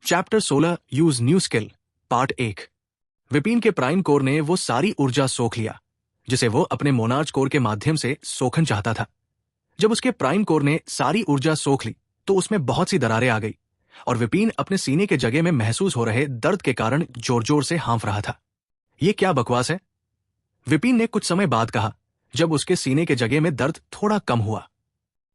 Chapter 16 use new skill part 1। Vipin के prime core ने वो सारी ऊर्जा सोख लिया जिसे वो अपने मोनार्च कोर के माध्यम से सोखना चाहता था। जब उसके प्राइम कोर ने सारी ऊर्जा सोख ली तो उसमें बहुत सी दरारें आ गई और विपिन अपने सीने के जगह में महसूस हो रहे दर्द के कारण जोर जोर से हाँफ रहा था। ये क्या बकवास है? विपिन ने कुछ समय बाद कहा, जब उसके सीने के जगह में दर्द थोड़ा कम हुआ।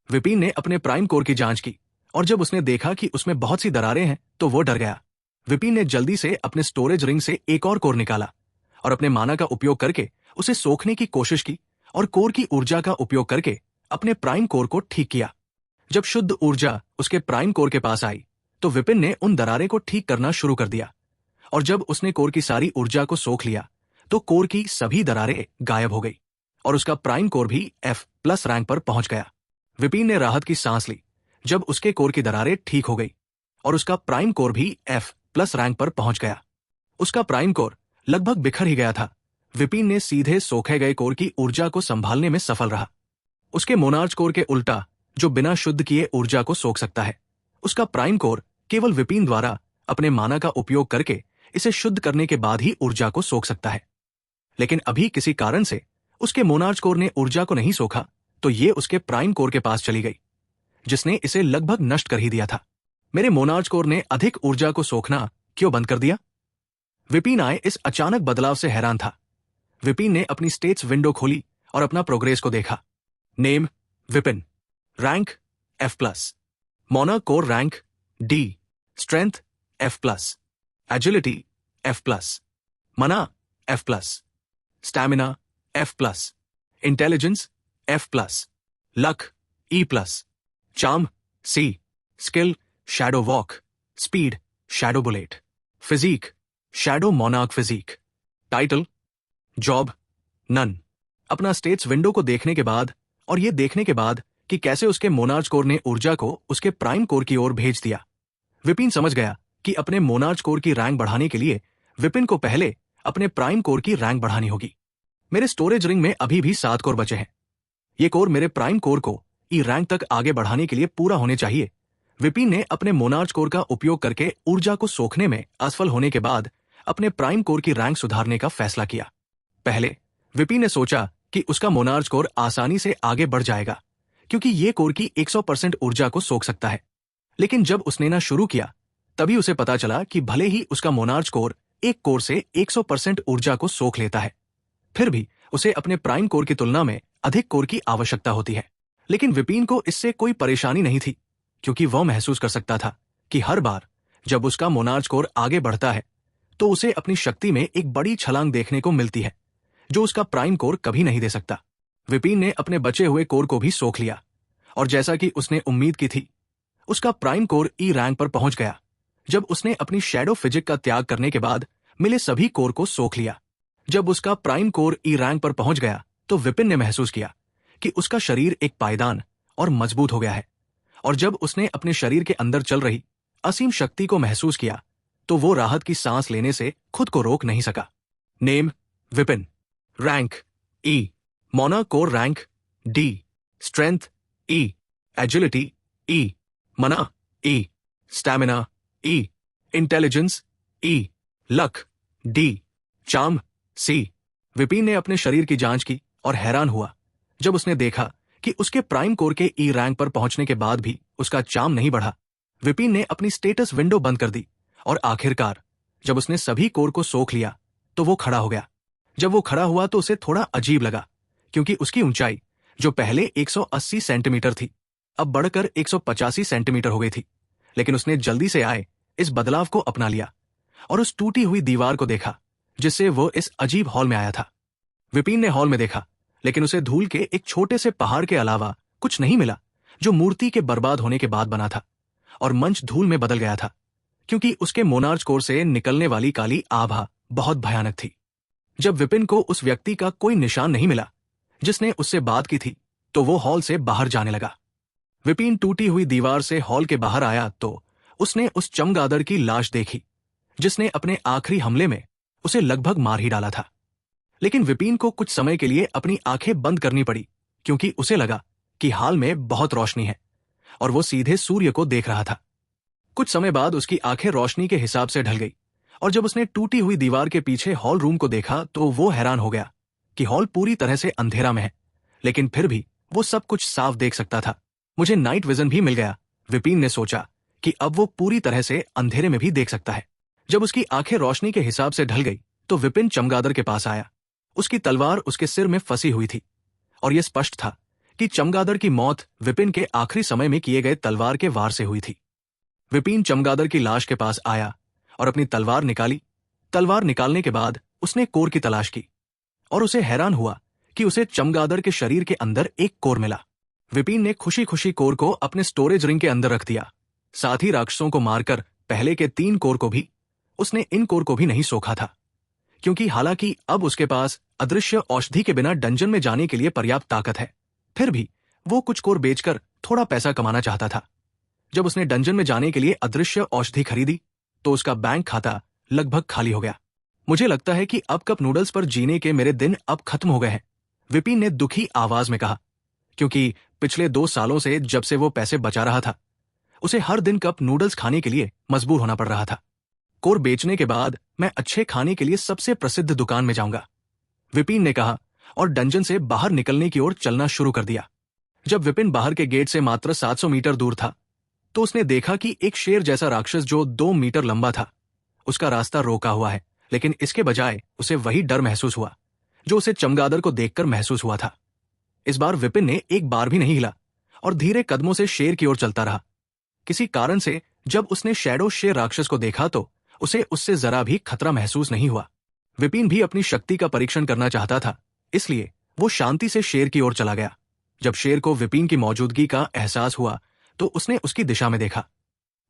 विपिन ने अपने प्राइम कोर की जांच की और जब उसने देखा कि उसमें बहुत सी दरारें हैं तो वो डर गया। विपिन ने जल्दी से अपने स्टोरेज रिंग से एक और कोर निकाला और अपने माना का उपयोग करके उसे सोखने की कोशिश की और कोर की ऊर्जा का उपयोग करके अपने प्राइम कोर को ठीक किया। जब शुद्ध ऊर्जा उसके प्राइम कोर के पास आई तो विपिन ने उन दरारें को ठीक करना शुरू कर दिया और जब उसने कोर की सारी ऊर्जा को सोख लिया तो कोर की सभी दरारें गायब हो गई और उसका प्राइम कोर भी F+ रैंक पर पहुंच गया। विपिन ने राहत की सांस ली जब उसके कोर की दरारें ठीक हो गई और उसका प्राइम कोर भी F+ रैंक पर पहुंच गया। उसका प्राइम कोर लगभग बिखर ही गया था। विपिन ने सीधे सोखे गए कोर की ऊर्जा को संभालने में सफल रहा। उसके मोनार्च कोर के उल्टा, जो बिना शुद्ध किए ऊर्जा को सोख सकता है, उसका प्राइम कोर केवल विपिन द्वारा अपने माना का उपयोग करके इसे शुद्ध करने के बाद ही ऊर्जा को सोख सकता है। लेकिन अभी किसी कारण से उसके मोनार्च कोर ने ऊर्जा को नहीं सोखा तो ये उसके प्राइम कोर के पास चली गई जिसने इसे लगभग नष्ट कर ही दिया था। मेरे मोनार्च कोर ने अधिक ऊर्जा को सोखना क्यों बंद कर दिया? विपिन आए इस अचानक बदलाव से हैरान था। विपिन ने अपनी स्टेट्स विंडो खोली और अपना प्रोग्रेस को देखा। Name Vipin, rank F+, mana core rank D, strength F+, agility F+, mana F+, stamina F+, intelligence F+, luck E+, charm C, skill shadow walk, speed shadow bullet, physique shadow monarch physique, title job none. अपना stats window को देखने के बाद और ये देखने के बाद कि कैसे उसके मोनार्च कोर ने ऊर्जा को उसके प्राइम कोर की ओर भेज दिया, विपिन समझ गया कि अपने मोनार्च कोर की रैंक बढ़ाने के लिए विपिन को पहले अपने प्राइम कोर की रैंक बढ़ानी होगी। मेरे स्टोरेज रिंग में अभी भी 7 कोर बचे हैं। ये कोर मेरे प्राइम कोर को ई रैंक तक आगे बढ़ाने के लिए पूरा होने चाहिए। विपिन ने अपने मोनार्च कोर का उपयोग करके ऊर्जा को सोखने में असफल होने के बाद अपने प्राइम कोर की रैंक सुधारने का फैसला किया। पहले विपिन ने सोचा कि उसका मोनार्च कोर आसानी से आगे बढ़ जाएगा क्योंकि ये कोर की 100% ऊर्जा को सोख सकता है। लेकिन जब उसने ना शुरू किया तभी उसे पता चला कि भले ही उसका मोनार्च कोर एक कोर से 100% ऊर्जा को सोख लेता है, फिर भी उसे अपने प्राइम कोर की तुलना में अधिक कोर की आवश्यकता होती है। लेकिन विपिन को इससे कोई परेशानी नहीं थी क्योंकि वह महसूस कर सकता था कि हर बार जब उसका मोनार्च कोर आगे बढ़ता है तो उसे अपनी शक्ति में एक बड़ी छलांग देखने को मिलती है जो उसका प्राइम कोर कभी नहीं दे सकता। विपिन ने अपने बचे हुए कोर को भी सोख लिया और जैसा कि उसने उम्मीद की थी, उसका प्राइम कोर ई रैंक पर पहुंच गया जब उसने अपनी शैडो फिजिक का त्याग करने के बाद मिले सभी कोर को सोख लिया। जब उसका प्राइम कोर ई रैंक पर पहुंच गया तो विपिन ने महसूस किया कि उसका शरीर एक पायदान और मजबूत हो गया है और जब उसने अपने शरीर के अंदर चल रही असीम शक्ति को महसूस किया तो वो राहत की सांस लेने से खुद को रोक नहीं सका। Name Vipin, rank E, Mona core rank D, strength E, agility E, मना E, stamina E, intelligence E, luck D, charm C। Vipin ने अपने शरीर की जांच की और हैरान हुआ जब उसने देखा कि उसके प्राइम कोर के ई रैंक पर पहुंचने के बाद भी उसका चार्म नहीं बढ़ा। विपिन ने अपनी स्टेटस विंडो बंद कर दी और आखिरकार जब उसने सभी कोर को सोख लिया तो वो खड़ा हो गया। जब वो खड़ा हुआ तो उसे थोड़ा अजीब लगा क्योंकि उसकी ऊंचाई जो पहले 180 सेंटीमीटर थी अब बढ़कर 185 सेंटीमीटर हो गई थी। लेकिन उसने जल्दी से आए इस बदलाव को अपना लिया और उस टूटी हुई दीवार को देखा जिससे वो इस अजीब हॉल में आया था। विपिन ने हॉल में देखा लेकिन उसे धूल के एक छोटे से पहाड़ के अलावा कुछ नहीं मिला जो मूर्ति के बर्बाद होने के बाद बना था और मंच धूल में बदल गया था क्योंकि उसके मोनार्च कोर से निकलने वाली काली आभा बहुत भयानक थी। जब विपिन को उस व्यक्ति का कोई निशान नहीं मिला जिसने उससे बात की थी तो वो हॉल से बाहर जाने लगा। विपिन टूटी हुई दीवार से हॉल के बाहर आया तो उसने उस चमगादड़ की लाश देखी जिसने अपने आखिरी हमले में उसे लगभग मार ही डाला था। लेकिन विपिन को कुछ समय के लिए अपनी आंखें बंद करनी पड़ी क्योंकि उसे लगा कि हाल में बहुत रोशनी है और वो सीधे सूर्य को देख रहा था। कुछ समय बाद उसकी आंखें रोशनी के हिसाब से ढल गई, और जब उसने टूटी हुई दीवार के पीछे हॉल रूम को देखा तो वो हैरान हो गया कि हॉल पूरी तरह से अंधेरा में है, लेकिन फिर भी वो सब कुछ साफ देख सकता था। मुझे नाइट विजन भी मिल गया, विपिन ने सोचा कि अब वो पूरी तरह से अंधेरे में भी देख सकता है। जब उसकी आंखें रोशनी के हिसाब से ढल गई तो विपिन चमगादड़ के पास आया। उसकी तलवार उसके सिर में फंसी हुई थी, और यह स्पष्ट था कि चमगादड़ की मौत विपिन के आखिरी समय में किए गए तलवार के वार से हुई थी। विपिन चमगादड़ की लाश के पास आया और अपनी तलवार निकाली। तलवार निकालने के बाद उसने कोर की तलाश की, और उसे हैरान हुआ कि उसे चमगादड़ के शरीर के अंदर एक कोर मिला। विपिन ने खुशी खुशी कोर को अपने स्टोरेज रिंग के अंदर रख दिया। साथ ही राक्षसों को मारकर पहले के 3 कोर को भी, उसने इन कोर को भी नहीं सोखा था, क्योंकि हालांकि अब उसके पास अदृश्य औषधि के बिना डंजन में जाने के लिए पर्याप्त ताकत है, फिर भी वो कुछ कोर बेचकर थोड़ा पैसा कमाना चाहता था। जब उसने डंजन में जाने के लिए अदृश्य औषधि खरीदी तो उसका बैंक खाता लगभग खाली हो गया। मुझे लगता है कि अब कप नूडल्स पर जीने के मेरे दिन अब खत्म हो गए हैं, विपिन ने दुखी आवाज में कहा, क्योंकि पिछले 2 सालों से जब से वो पैसे बचा रहा था, उसे हर दिन कप नूडल्स खाने के लिए मजबूर होना पड़ रहा था। कोर बेचने के बाद मैं अच्छे खाने के लिए सबसे प्रसिद्ध दुकान में जाऊंगा, विपिन ने कहा, और डंजन से बाहर निकलने की ओर चलना शुरू कर दिया। जब विपिन बाहर के गेट से मात्र 700 मीटर दूर था तो उसने देखा कि एक शेर जैसा राक्षस जो 2 मीटर लंबा था, उसका रास्ता रोका हुआ है, लेकिन इसके बजाय उसे वही डर महसूस हुआ जो उसे चमगादड़ को देखकर महसूस हुआ था। इस बार विपिन ने एक बार भी नहीं हिला और धीरे कदमों से शेर की ओर चलता रहा। किसी कारण से जब उसने शैडो शेर राक्षस को देखा तो उसे उससे जरा भी खतरा महसूस नहीं हुआ। विपिन भी अपनी शक्ति का परीक्षण करना चाहता था, इसलिए वो शांति से शेर की ओर चला गया। जब शेर को विपिन की मौजूदगी का एहसास हुआ तो उसने उसकी दिशा में देखा,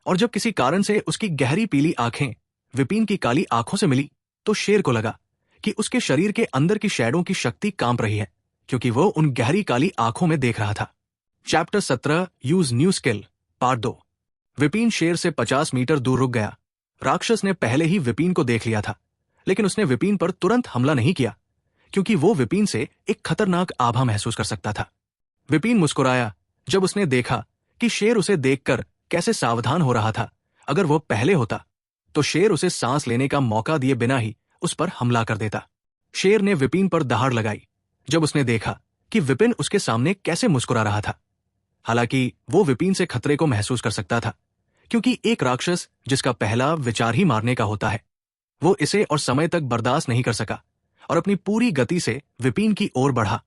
और जब किसी कारण से उसकी गहरी पीली आंखें विपिन की काली आंखों से मिली तो शेर को लगा कि उसके शरीर के अंदर की शैडो की शक्ति कांप रही है, क्योंकि वो उन गहरी काली आंखों में देख रहा था। Chapter 17 use new skill part 2। Vipin शेर से 50 मीटर दूर रुक गया। राक्षस ने पहले ही विपिन को देख लिया था, लेकिन उसने विपिन पर तुरंत हमला नहीं किया, क्योंकि वो विपिन से एक खतरनाक आभा महसूस कर सकता था। विपिन मुस्कुराया जब उसने देखा कि शेर उसे देखकर कैसे सावधान हो रहा था। अगर वो पहले होता तो शेर उसे सांस लेने का मौका दिए बिना ही उस पर हमला कर देता। शेर ने विपिन पर दहाड़ लगाई जब उसने देखा कि विपिन उसके सामने कैसे मुस्कुरा रहा था। हालांकि वो विपिन से खतरे को महसूस कर सकता था, क्योंकि एक राक्षस जिसका पहला विचार ही मारने का होता है, वो इसे और समय तक बर्दाश्त नहीं कर सका और अपनी पूरी गति से विपिन की ओर बढ़ा।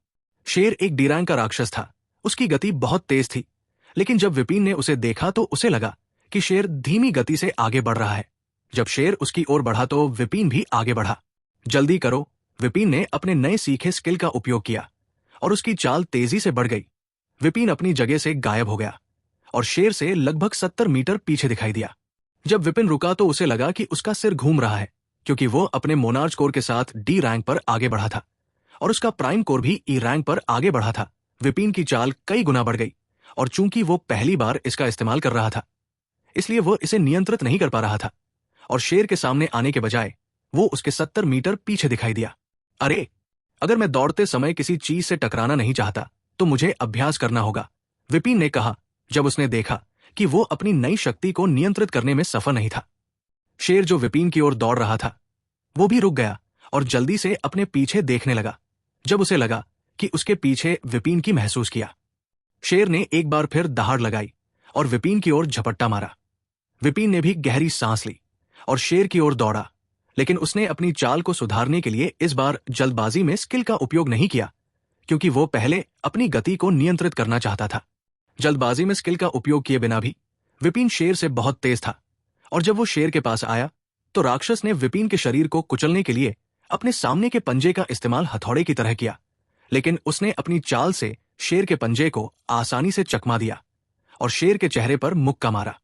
शेर एक डी-रैंक का राक्षस था, उसकी गति बहुत तेज थी, लेकिन जब विपिन ने उसे देखा तो उसे लगा कि शेर धीमी गति से आगे बढ़ रहा है। जब शेर उसकी ओर बढ़ा तो विपिन भी आगे बढ़ा। जल्दी करो, विपिन ने अपने नए सीखे स्किल का उपयोग किया और उसकी चाल तेजी से बढ़ गई। विपिन अपनी जगह से गायब हो गया और शेर से लगभग 70 मीटर पीछे दिखाई दिया। जब विपिन रुका तो उसे लगा कि उसका सिर घूम रहा है, क्योंकि वो अपने मोनार्च कोर के साथ डी रैंक पर आगे बढ़ा था और उसका प्राइम कोर भी ई रैंक पर आगे बढ़ा था। विपिन की चाल कई गुना बढ़ गई, और चूंकि वो पहली बार इसका इस्तेमाल कर रहा था, इसलिए वो इसे नियंत्रित नहीं कर पा रहा था और शेर के सामने आने के बजाय वो उसके 70 मीटर पीछे दिखाई दिया। अरे, अगर मैं दौड़ते समय किसी चीज से टकराना नहीं चाहता तो मुझे अभ्यास करना होगा, विपिन ने कहा जब उसने देखा कि वो अपनी नई शक्ति को नियंत्रित करने में सफल नहीं था। शेर जो विपिन की ओर दौड़ रहा था वो भी रुक गया और जल्दी से अपने पीछे देखने लगा। जब उसे लगा कि उसके पीछे विपिन की महसूस किया, शेर ने एक बार फिर दहाड़ लगाई और विपिन की ओर झपट्टा मारा। विपिन ने भी गहरी सांस ली और शेर की ओर दौड़ा, लेकिन उसने अपनी चाल को सुधारने के लिए इस बार जल्दबाजी में स्किल का उपयोग नहीं किया, क्योंकि वो पहले अपनी गति को नियंत्रित करना चाहता था। जल्दबाजी में स्किल का उपयोग किए बिना भी विपिन शेर से बहुत तेज था, और जब वो शेर के पास आया तो राक्षस ने विपिन के शरीर को कुचलने के लिए अपने सामने के पंजे का इस्तेमाल हथौड़े की तरह किया, लेकिन उसने अपनी चाल से शेर के पंजे को आसानी से चकमा दिया और शेर के चेहरे पर मुक्का मारा।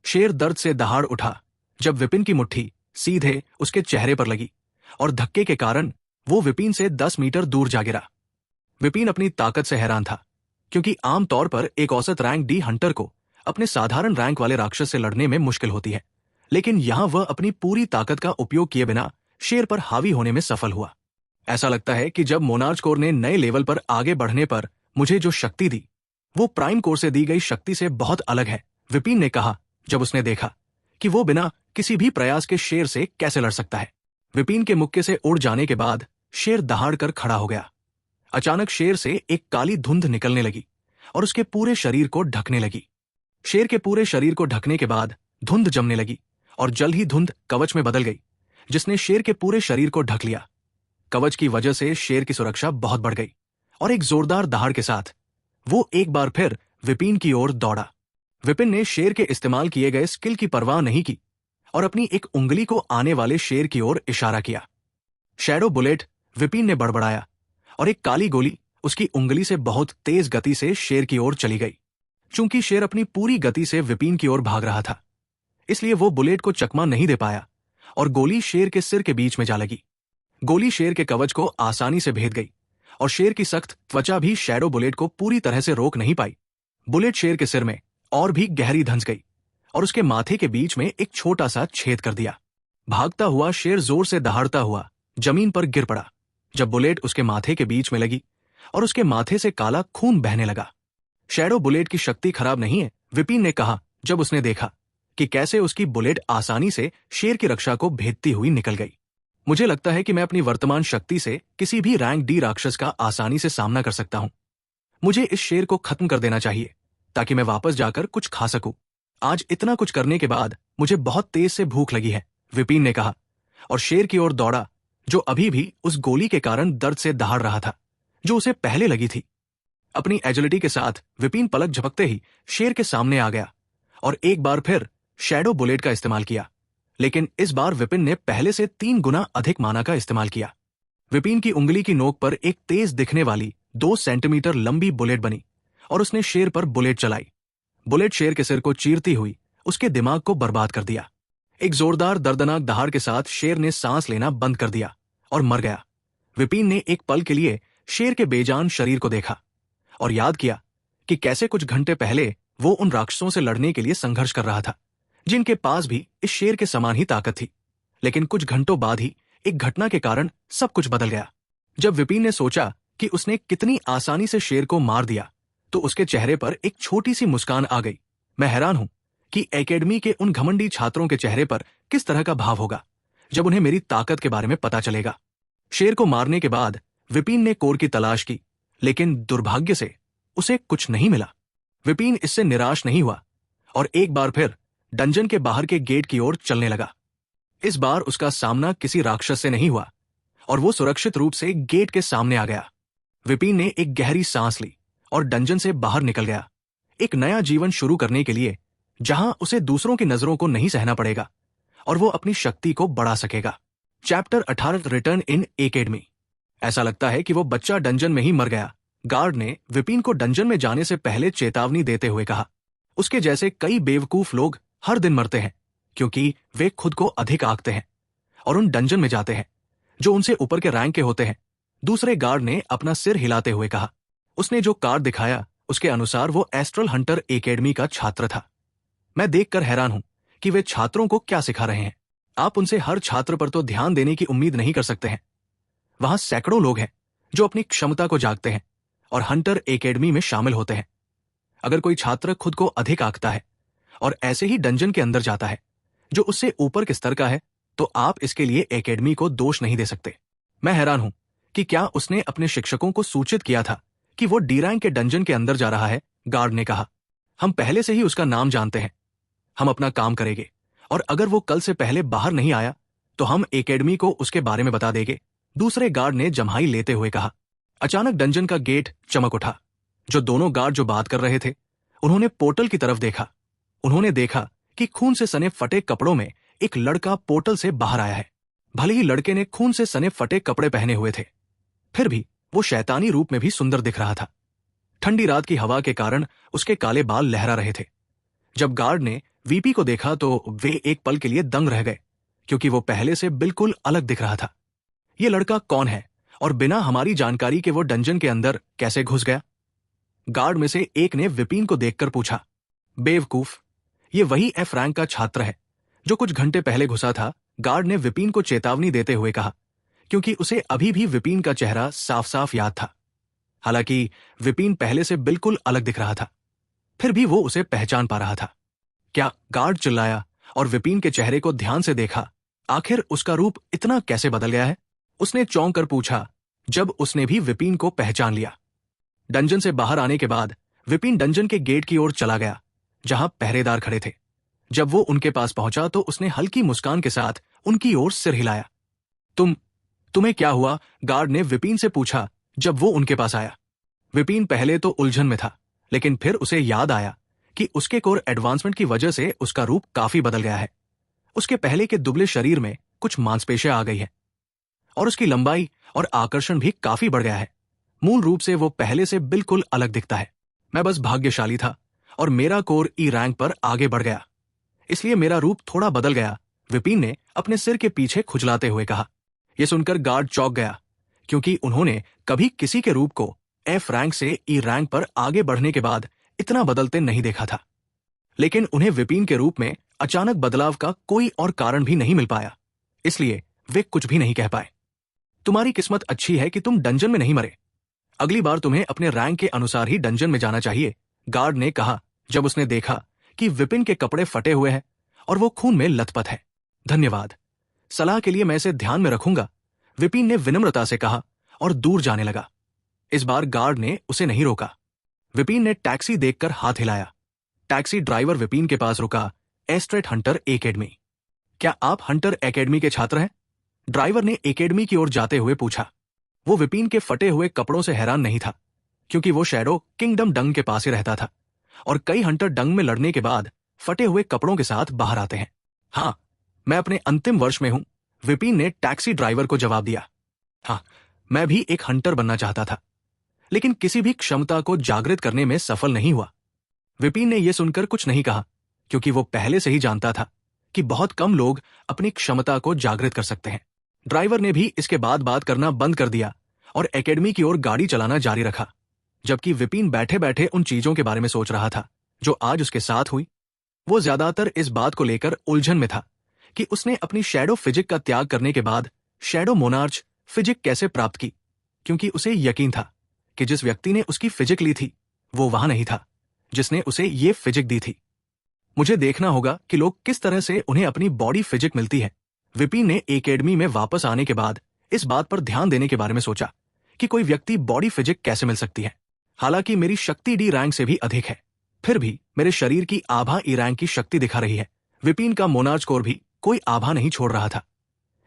शेर दर्द से दहाड़ उठा जब विपिन की मुट्ठी सीधे उसके चेहरे पर लगी, और धक्के के कारण वो विपिन से 10 मीटर दूर जा गिरा। विपिन अपनी ताकत से हैरान था, क्योंकि आमतौर पर एक औसत रैंक डी हंटर को अपने साधारण रैंक वाले राक्षस से लड़ने में मुश्किल होती है, लेकिन यहां वह अपनी पूरी ताकत का उपयोग किए बिना शेर पर हावी होने में सफल हुआ। ऐसा लगता है कि जब मोनार्च कोर ने नए लेवल पर आगे बढ़ने पर मुझे जो शक्ति दी वो प्राइम कोर से दी गई शक्ति से बहुत अलग है, विपिन ने कहा जब उसने देखा कि वो बिना किसी भी प्रयास के शेर से कैसे लड़ सकता है। विपिन के मुक्के से उड़ जाने के बाद शेर दहाड़ कर खड़ा हो गया। अचानक शेर से एक काली धुंध निकलने लगी और उसके पूरे शरीर को ढकने लगी। शेर के पूरे शरीर को ढकने के बाद धुंध जमने लगी और जल्द ही धुंध कवच में बदल गई, जिसने शेर के पूरे शरीर को ढक लिया। कवच की वजह से शेर की सुरक्षा बहुत बढ़ गई और एक जोरदार दहाड़ के साथ वो एक बार फिर विपिन की ओर दौड़ा। विपिन ने शेर के इस्तेमाल किए गए स्किल की परवाह नहीं की और अपनी एक उंगली को आने वाले शेर की ओर इशारा किया। शैडो बुलेट विपिन ने बड़बड़ाया और एक काली गोली उसकी उंगली से बहुत तेज गति से शेर की ओर चली गई। चूंकि शेर अपनी पूरी गति से विपिन की ओर भाग रहा था, इसलिए वो बुलेट को चकमा नहीं दे पाया और गोली शेर के सिर के बीच में जा लगी। गोली शेर के कवच को आसानी से भेद गई और शेर की सख्त त्वचा भी शैडो बुलेट को पूरी तरह से रोक नहीं पाई। बुलेट शेर के सिर में और भी गहरी धंस गई और उसके माथे के बीच में एक छोटा सा छेद कर दिया। भागता हुआ शेर जोर से दहाड़ता हुआ जमीन पर गिर पड़ा जब बुलेट उसके माथे के बीच में लगी और उसके माथे से काला खून बहने लगा। शैडो बुलेट की शक्ति खराब नहीं है, विपिन ने कहा जब उसने देखा कि कैसे उसकी बुलेट आसानी से शेर की रक्षा को भेदती हुई निकल गई। मुझे लगता है कि मैं अपनी वर्तमान शक्ति से किसी भी रैंक डी राक्षस का आसानी से सामना कर सकता हूं। मुझे इस शेर को खत्म कर देना चाहिए ताकि मैं वापस जाकर कुछ खा सकूं। आज इतना कुछ करने के बाद मुझे बहुत तेज से भूख लगी है, विपिन ने कहा और शेर की ओर दौड़ा, जो अभी भी उस गोली के कारण दर्द से दहाड़ रहा था जो उसे पहले लगी थी। अपनी एजिलिटी के साथ विपिन पलक झपकते ही शेर के सामने आ गया और एक बार फिर शैडो बुलेट का इस्तेमाल किया, लेकिन इस बार विपिन ने पहले से 3 गुना अधिक माना का इस्तेमाल किया। विपिन की उंगली की नोक पर एक तेज दिखने वाली 2 सेंटीमीटर लंबी बुलेट बनी और उसने शेर पर बुलेट चलाई। बुलेट शेर के सिर को चीरती हुई उसके दिमाग को बर्बाद कर दिया। एक जोरदार दर्दनाक दहाड़ के साथ शेर ने सांस लेना बंद कर दिया और मर गया। विपिन ने एक पल के लिए शेर के बेजान शरीर को देखा और याद किया कि कैसे कुछ घंटे पहले वो उन राक्षसों से लड़ने के लिए संघर्ष कर रहा था जिनके पास भी इस शेर के समान ही ताकत थी। लेकिन कुछ घंटों बाद ही एक घटना के कारण सब कुछ बदल गया। जब विपिन ने सोचा कि उसने कितनी आसानी से शेर को मार दिया तो उसके चेहरे पर एक छोटी सी मुस्कान आ गई। मैं हैरान हूं कि एकेडमी के उन घमंडी छात्रों के चेहरे पर किस तरह का भाव होगा जब उन्हें मेरी ताकत के बारे में पता चलेगा। शेर को मारने के बाद विपिन ने कोर की तलाश की, लेकिन दुर्भाग्य से उसे कुछ नहीं मिला। विपिन इससे निराश नहीं हुआ और एक बार फिर डंजन के बाहर के गेट की ओर चलने लगा। इस बार उसका सामना किसी राक्षस से नहीं हुआ और वो सुरक्षित रूप से गेट के सामने आ गया। विपिन ने एक गहरी सांस ली और डंजन से बाहर निकल गया, एक नया जीवन शुरू करने के लिए जहां उसे दूसरों की नजरों को नहीं सहना पड़ेगा और वो अपनी शक्ति को बढ़ा सकेगा। चैप्टर 18 रिटर्न इन एकेडमी। ऐसा लगता है कि वो बच्चा डंजन में ही मर गया, गार्ड ने विपिन को डंजन में जाने से पहले चेतावनी देते हुए कहा। उसके जैसे कई बेवकूफ लोग हर दिन मरते हैं क्योंकि वे खुद को अधिक आंकते हैं और उन डंजन में जाते हैं जो उनसे ऊपर के रैंक के होते हैं। दूसरे गार्ड ने अपना सिर हिलाते हुए कहा। उसने जो कार्ड दिखाया उसके अनुसार वो एस्ट्रल हंटर एकेडमी का छात्र था। मैं देखकर हैरान हूं कि वे छात्रों को क्या सिखा रहे हैं। आप उनसे हर छात्र पर तो ध्यान देने की उम्मीद नहीं कर सकते हैं। वहां सैकड़ों लोग हैं जो अपनी क्षमता को जागते हैं और हंटर एकेडमी में शामिल होते हैं। अगर कोई छात्र खुद को अधिक आंकता है और ऐसे ही डंजन के अंदर जाता है जो उससे ऊपर के स्तर का है, तो आप इसके लिए एकेडमी को दोष नहीं दे सकते। मैं हैरान हूं कि क्या उसने अपने शिक्षकों को सूचित किया था कि वो डी रैंक के डंजन के अंदर जा रहा है, गार्ड ने कहा। हम पहले से ही उसका नाम जानते हैं। हम अपना काम करेंगे और अगर वो कल से पहले बाहर नहीं आया तो हम एकेडमी को उसके बारे में बता देंगे, दूसरे गार्ड ने जम्हाई लेते हुए कहा। अचानक डंजन का गेट चमक उठा। जो दोनों गार्ड जो बात कर रहे थे उन्होंने पोर्टल की तरफ देखा। उन्होंने देखा कि खून से सने फटे कपड़ों में एक लड़का पोर्टल से बाहर आया है। भले ही लड़के ने खून से सने फटे कपड़े पहने हुए थे, फिर भी वो शैतानी रूप में भी सुंदर दिख रहा था। ठंडी रात की हवा के कारण उसके काले बाल लहरा रहे थे। जब गार्ड ने वीपी को देखा तो वे एक पल के लिए दंग रह गए क्योंकि वो पहले से बिल्कुल अलग दिख रहा था। ये लड़का कौन है और बिना हमारी जानकारी के वो डंजन के अंदर कैसे घुस गया? गार्ड में से एक ने विपिन को देखकर पूछा। बेवकूफ, ये वही एफ रैंक का छात्र है जो कुछ घंटे पहले घुसा था, गार्ड ने विपिन को चेतावनी देते हुए कहा, क्योंकि उसे अभी भी विपिन का चेहरा साफ साफ याद था। हालांकि विपिन पहले से बिल्कुल अलग दिख रहा था, फिर भी वो उसे पहचान पा रहा था। क्या? गार्ड चिल्लाया और विपिन के चेहरे को ध्यान से देखा। आखिर उसका रूप इतना कैसे बदल गया है? उसने चौंक कर पूछा, जब उसने भी विपिन को पहचान लिया। डंजन से बाहर आने के बाद विपिन डंजन के गेट की ओर चला गया, जहां पहरेदार खड़े थे। जब वो उनके पास पहुंचा तो उसने हल्की मुस्कान के साथ उनकी ओर सिर हिलाया। तुम्हें क्या हुआ? गार्ड ने विपिन से पूछा जब वो उनके पास आया। विपिन पहले तो उलझन में था, लेकिन फिर उसे याद आया कि उसके कोर एडवांसमेंट की वजह से उसका रूप काफी बदल गया है। उसके पहले के दुबले शरीर में कुछ मांसपेशियां आ गई है और उसकी लंबाई और आकर्षण भी काफी बढ़ गया है। मूल रूप से वो पहले से बिल्कुल अलग दिखता है। मैं बस भाग्यशाली था और मेरा कोर ई रैंक पर आगे बढ़ गया, इसलिए मेरा रूप थोड़ा बदल गया, विपिन ने अपने सिर के पीछे खुजलाते हुए कहा। यह सुनकर गार्ड चौंक गया, क्योंकि उन्होंने कभी किसी के रूप को एफ रैंक से ई रैंक पर आगे बढ़ने के बाद इतना बदलते नहीं देखा था। लेकिन उन्हें विपिन के रूप में अचानक बदलाव का कोई और कारण भी नहीं मिल पाया, इसलिए वे कुछ भी नहीं कह पाए। तुम्हारी किस्मत अच्छी है कि तुम डंजन में नहीं मरे। अगली बार तुम्हें अपने रैंक के अनुसार ही डंजन में जाना चाहिए, गार्ड ने कहा जब उसने देखा कि विपिन के कपड़े फटे हुए हैं और वो खून में लथपथ है। धन्यवाद, सलाह के लिए मैं इसे ध्यान में रखूंगा, विपिन ने विनम्रता से कहा और दूर जाने लगा। इस बार गार्ड ने उसे नहीं रोका। विपिन ने टैक्सी देखकर हाथ हिलाया। टैक्सी ड्राइवर विपिन के पास रुका। एस्ट्रेट हंटर एकेडमी। क्या आप हंटर एकेडमी के छात्र हैं? ड्राइवर ने एकेडमी की ओर जाते हुए पूछा। वो विपिन के फटे हुए कपड़ों से हैरान नहीं था, क्योंकि वो शैडो किंगडम डंग के पास ही रहता था और कई हंटर डंग में लड़ने के बाद फटे हुए कपड़ों के साथ बाहर आते हैं। हाँ, मैं अपने अंतिम वर्ष में हूं, विपिन ने टैक्सी ड्राइवर को जवाब दिया। हाँ, मैं भी एक हंटर बनना चाहता था, लेकिन किसी भी क्षमता को जागृत करने में सफल नहीं हुआ। विपिन ने यह सुनकर कुछ नहीं कहा, क्योंकि वो पहले से ही जानता था कि बहुत कम लोग अपनी क्षमता को जागृत कर सकते हैं। ड्राइवर ने भी इसके बाद बात करना बंद कर दिया और एकेडमी की ओर गाड़ी चलाना जारी रखा, जबकि विपिन बैठे बैठे उन चीजों के बारे में सोच रहा था जो आज उसके साथ हुई। वो ज्यादातर इस बात को लेकर उलझन में था कि उसने अपनी शैडो फिजिक का त्याग करने के बाद शैडो मोनार्च फिजिक कैसे प्राप्त की, क्योंकि उसे यकीन था कि जिस व्यक्ति ने उसकी फिजिक ली थी वो वहां नहीं था जिसने उसे ये फिजिक दी थी। मुझे देखना होगा कि लोग किस तरह से उन्हें अपनी बॉडी फिजिक मिलती है। विपिन ने एकेडमी में वापस आने के बाद इस बात पर ध्यान देने के बारे में सोचा कि कोई व्यक्ति बॉडी फिजिक कैसे मिल सकती है। हालांकि मेरी शक्ति डी रैंक से भी अधिक है, फिर भी मेरे शरीर की आभा ई रैंक की शक्ति दिखा रही है। विपिन का मोनार्च कोर भी कोई आभा नहीं छोड़ रहा था,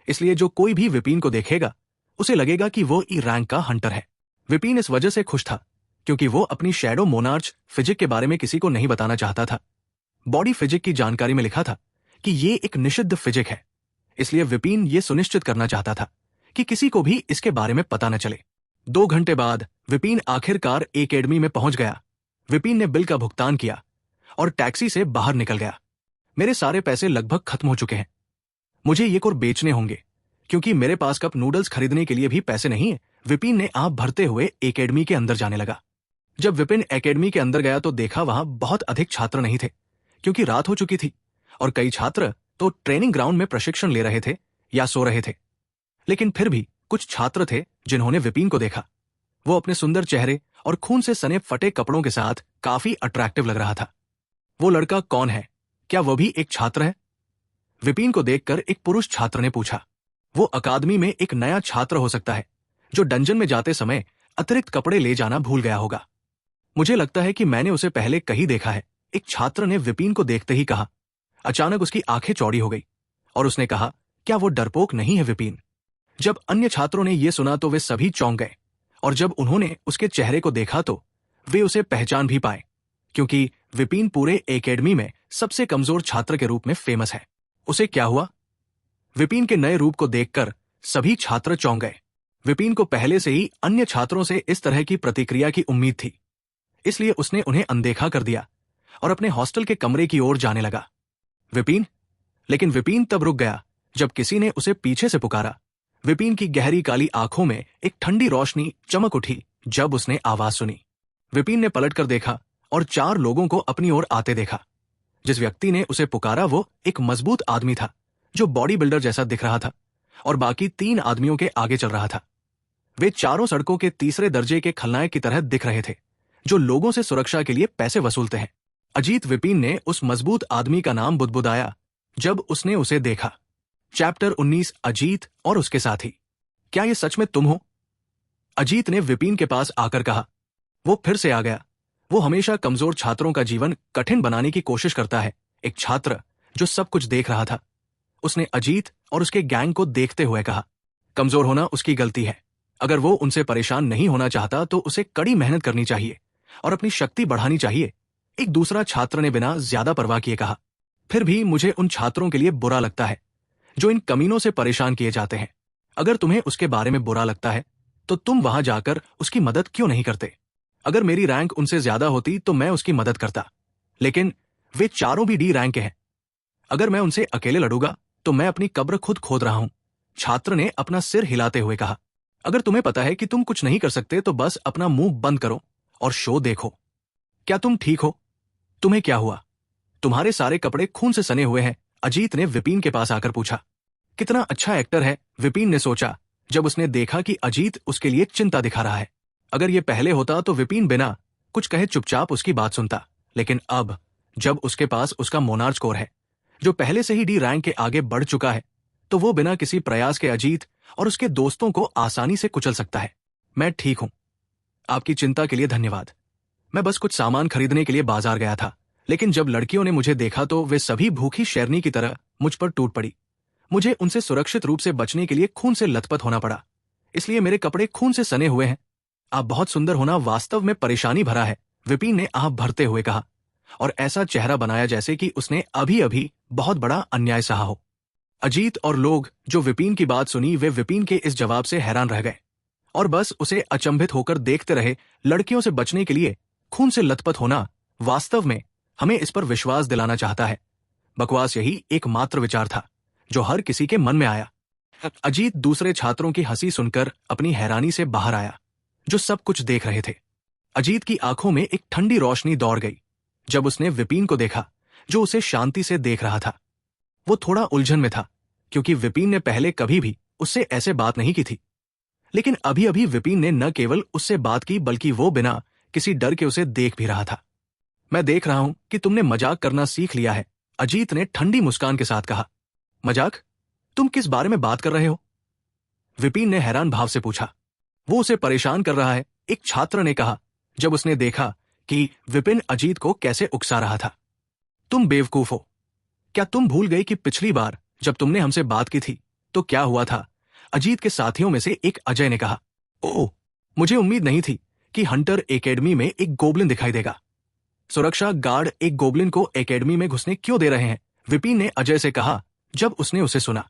इसलिए जो कोई भी विपिन को देखेगा उसे लगेगा कि वो ई रैंक का हंटर है। विपिन इस वजह से खुश था क्योंकि वो अपनी शैडो मोनार्च फिजिक के बारे में किसी को नहीं बताना चाहता था। बॉडी फिजिक की जानकारी में लिखा था कि ये एक निषिद्ध फिजिक है, इसलिए विपिन ये सुनिश्चित करना चाहता था कि किसी को भी इसके बारे में पता न चले। 2 घंटे बाद विपिन आखिरकार एकेडमी में पहुंच गया। विपिन ने बिल का भुगतान किया और टैक्सी से बाहर निकल गया। मेरे सारे पैसे लगभग खत्म हो चुके हैं, मुझे ये कोर बेचने होंगे, क्योंकि मेरे पास कप नूडल्स खरीदने के लिए भी पैसे नहीं है। विपिन ने आप भरते हुए एकेडमी के अंदर जाने लगा। जब विपिन एकेडमी के अंदर गया तो देखा वहां बहुत अधिक छात्र नहीं थे, क्योंकि रात हो चुकी थी और कई छात्र तो ट्रेनिंग ग्राउंड में प्रशिक्षण ले रहे थे या सो रहे थे। लेकिन फिर भी कुछ छात्र थे जिन्होंने विपिन को देखा। वो अपने सुंदर चेहरे और खून से सने फटे कपड़ों के साथ काफी अट्रैक्टिव लग रहा था। वो लड़का कौन है? क्या वो भी एक छात्र है? विपिन को देखकर एक पुरुष छात्र ने पूछा। वो अकादमी में एक नया छात्र हो सकता है जो डंजन में जाते समय अतिरिक्त कपड़े ले जाना भूल गया होगा। मुझे लगता है कि मैंने उसे पहले कहीं देखा है, एक छात्र ने विपिन को देखते ही कहा। अचानक उसकी आंखें चौड़ी हो गई और उसने कहा, क्या वो डरपोक नहीं है विपिन? जब अन्य छात्रों ने यह सुना तो वे सभी चौंक गए और जब उन्होंने उसके चेहरे को देखा तो वे उसे पहचान भी पाए, क्योंकि विपिन पूरे एकेडमी में सबसे कमजोर छात्र के रूप में फेमस है। उसे क्या हुआ? विपिन के नए रूप को देखकर सभी छात्र चौंक गए। विपिन को पहले से ही अन्य छात्रों से इस तरह की प्रतिक्रिया की उम्मीद थी, इसलिए उसने उन्हें अनदेखा कर दिया और अपने हॉस्टल के कमरे की ओर जाने लगा। विपिन? लेकिन विपिन तब रुक गया जब किसी ने उसे पीछे से पुकारा। विपिन की गहरी काली आंखों में एक ठंडी रोशनी चमक उठी जब उसने आवाज सुनी। विपिन ने पलटकर देखा और 4 लोगों को अपनी ओर आते देखा। जिस व्यक्ति ने उसे पुकारा वो एक मजबूत आदमी था जो बॉडी बिल्डर जैसा दिख रहा था और बाकी 3 आदमियों के आगे चल रहा था। वे चारों सड़कों के तीसरे दर्जे के खलनायक की तरह दिख रहे थे जो लोगों से सुरक्षा के लिए पैसे वसूलते हैं। अजीत विपिन ने उस मजबूत आदमी का नाम बुदबुदाया जब उसने उसे देखा। चैप्टर 19 अजीत और उसके साथी। क्या ये सच में तुम हो? अजीत ने विपिन के पास आकर कहा। वो फिर से आ गया। वो हमेशा कमजोर छात्रों का जीवन कठिन बनाने की कोशिश करता है। एक छात्र जो सब कुछ देख रहा था। उसने अजीत और उसके गैंग को देखते हुए कहा, कमजोर होना उसकी गलती है। अगर वो उनसे परेशान नहीं होना चाहता तो उसे कड़ी मेहनत करनी चाहिए और अपनी शक्ति बढ़ानी चाहिए। एक दूसरा छात्र ने बिना ज्यादा परवाह किए कहा, फिर भी मुझे उन छात्रों के लिए बुरा लगता है जो इन कमीनों से परेशान किए जाते हैं। अगर तुम्हें उसके बारे में बुरा लगता है तो तुम वहां जाकर उसकी मदद क्यों नहीं करते? अगर मेरी रैंक उनसे ज्यादा होती तो मैं उसकी मदद करता, लेकिन वे चारों भी डी रैंक के हैं। अगर मैं उनसे अकेले लड़ूंगा तो मैं अपनी कब्र खुद खोद रहा हूं। छात्र ने अपना सिर हिलाते हुए कहा, अगर तुम्हें पता है कि तुम कुछ नहीं कर सकते तो बस अपना मुंह बंद करो और शो देखो। क्या तुम ठीक हो? तुम्हें क्या हुआ? तुम्हारे सारे कपड़े खून से सने हुए हैं। अजीत ने विपिन के पास आकर पूछा। कितना अच्छा एक्टर है, विपिन ने सोचा जब उसने देखा कि अजीत उसके लिए चिंता दिखा रहा है। अगर यह पहले होता तो विपिन बिना कुछ कहे चुपचाप उसकी बात सुनता, लेकिन अब जब उसके पास उसका मोनार्च कोर है जो पहले से ही डी रैंक के आगे बढ़ चुका है, तो वो बिना किसी प्रयास के अजीत और उसके दोस्तों को आसानी से कुचल सकता है। मैं ठीक हूं। आपकी चिंता के लिए धन्यवाद। मैं बस कुछ सामान खरीदने के लिए बाजार गया था, लेकिन जब लड़कियों ने मुझे देखा तो वे सभी भूखी शेरनी की तरह मुझ पर टूट पड़ी। मुझे उनसे सुरक्षित रूप से बचने के लिए खून से लथपथ होना पड़ा, इसलिए मेरे कपड़े खून से सने हुए हैं। आप बहुत सुंदर होना वास्तव में परेशानी भरा है, विपिन ने आह भरते हुए कहा और ऐसा चेहरा बनाया जैसे कि उसने अभी अभी बहुत बड़ा अन्याय सहा हो। अजीत और लोग जो विपिन की बात सुनी वे विपिन के इस जवाब से हैरान रह गए और बस उसे अचंभित होकर देखते रहे। लड़कियों से बचने के लिए खून से लथपथ होना वास्तव में हमें इस पर विश्वास दिलाना चाहता है। बकवास यही एकमात्र विचार था जो हर किसी के मन में आया। अजीत दूसरे छात्रों की हंसी सुनकर अपनी हैरानी से बाहर आया जो सब कुछ देख रहे थे। अजीत की आंखों में एक ठंडी रोशनी दौड़ गई जब उसने विपिन को देखा जो उसे शांति से देख रहा था। वो थोड़ा उलझन में था क्योंकि विपिन ने पहले कभी भी उससे ऐसे बात नहीं की थी, लेकिन अभी अभी विपिन ने न केवल उससे बात की बल्कि वो बिना किसी डर के उसे देख भी रहा था। मैं देख रहा हूं कि तुमने मजाक करना सीख लिया है, अजीत ने ठंडी मुस्कान के साथ कहा। मजाक? तुम किस बारे में बात कर रहे हो? विपिन ने हैरान भाव से पूछा। वो उसे परेशान कर रहा है, एक छात्र ने कहा जब उसने देखा कि विपिन अजीत को कैसे उकसा रहा था। तुम बेवकूफ हो। क्या तुम भूल गए कि पिछली बार जब तुमने हमसे बात की थी तो क्या हुआ था? अजीत के साथियों में से एक अजय ने कहा। ओह, मुझे उम्मीद नहीं थी कि हंटर एकेडमी में एक गोब्लिन दिखाई देगा। सुरक्षा गार्ड एक गोब्लिन को एकेडमी में घुसने क्यों दे रहे हैं? विपिन ने अजय से कहा जब उसने उसे सुना।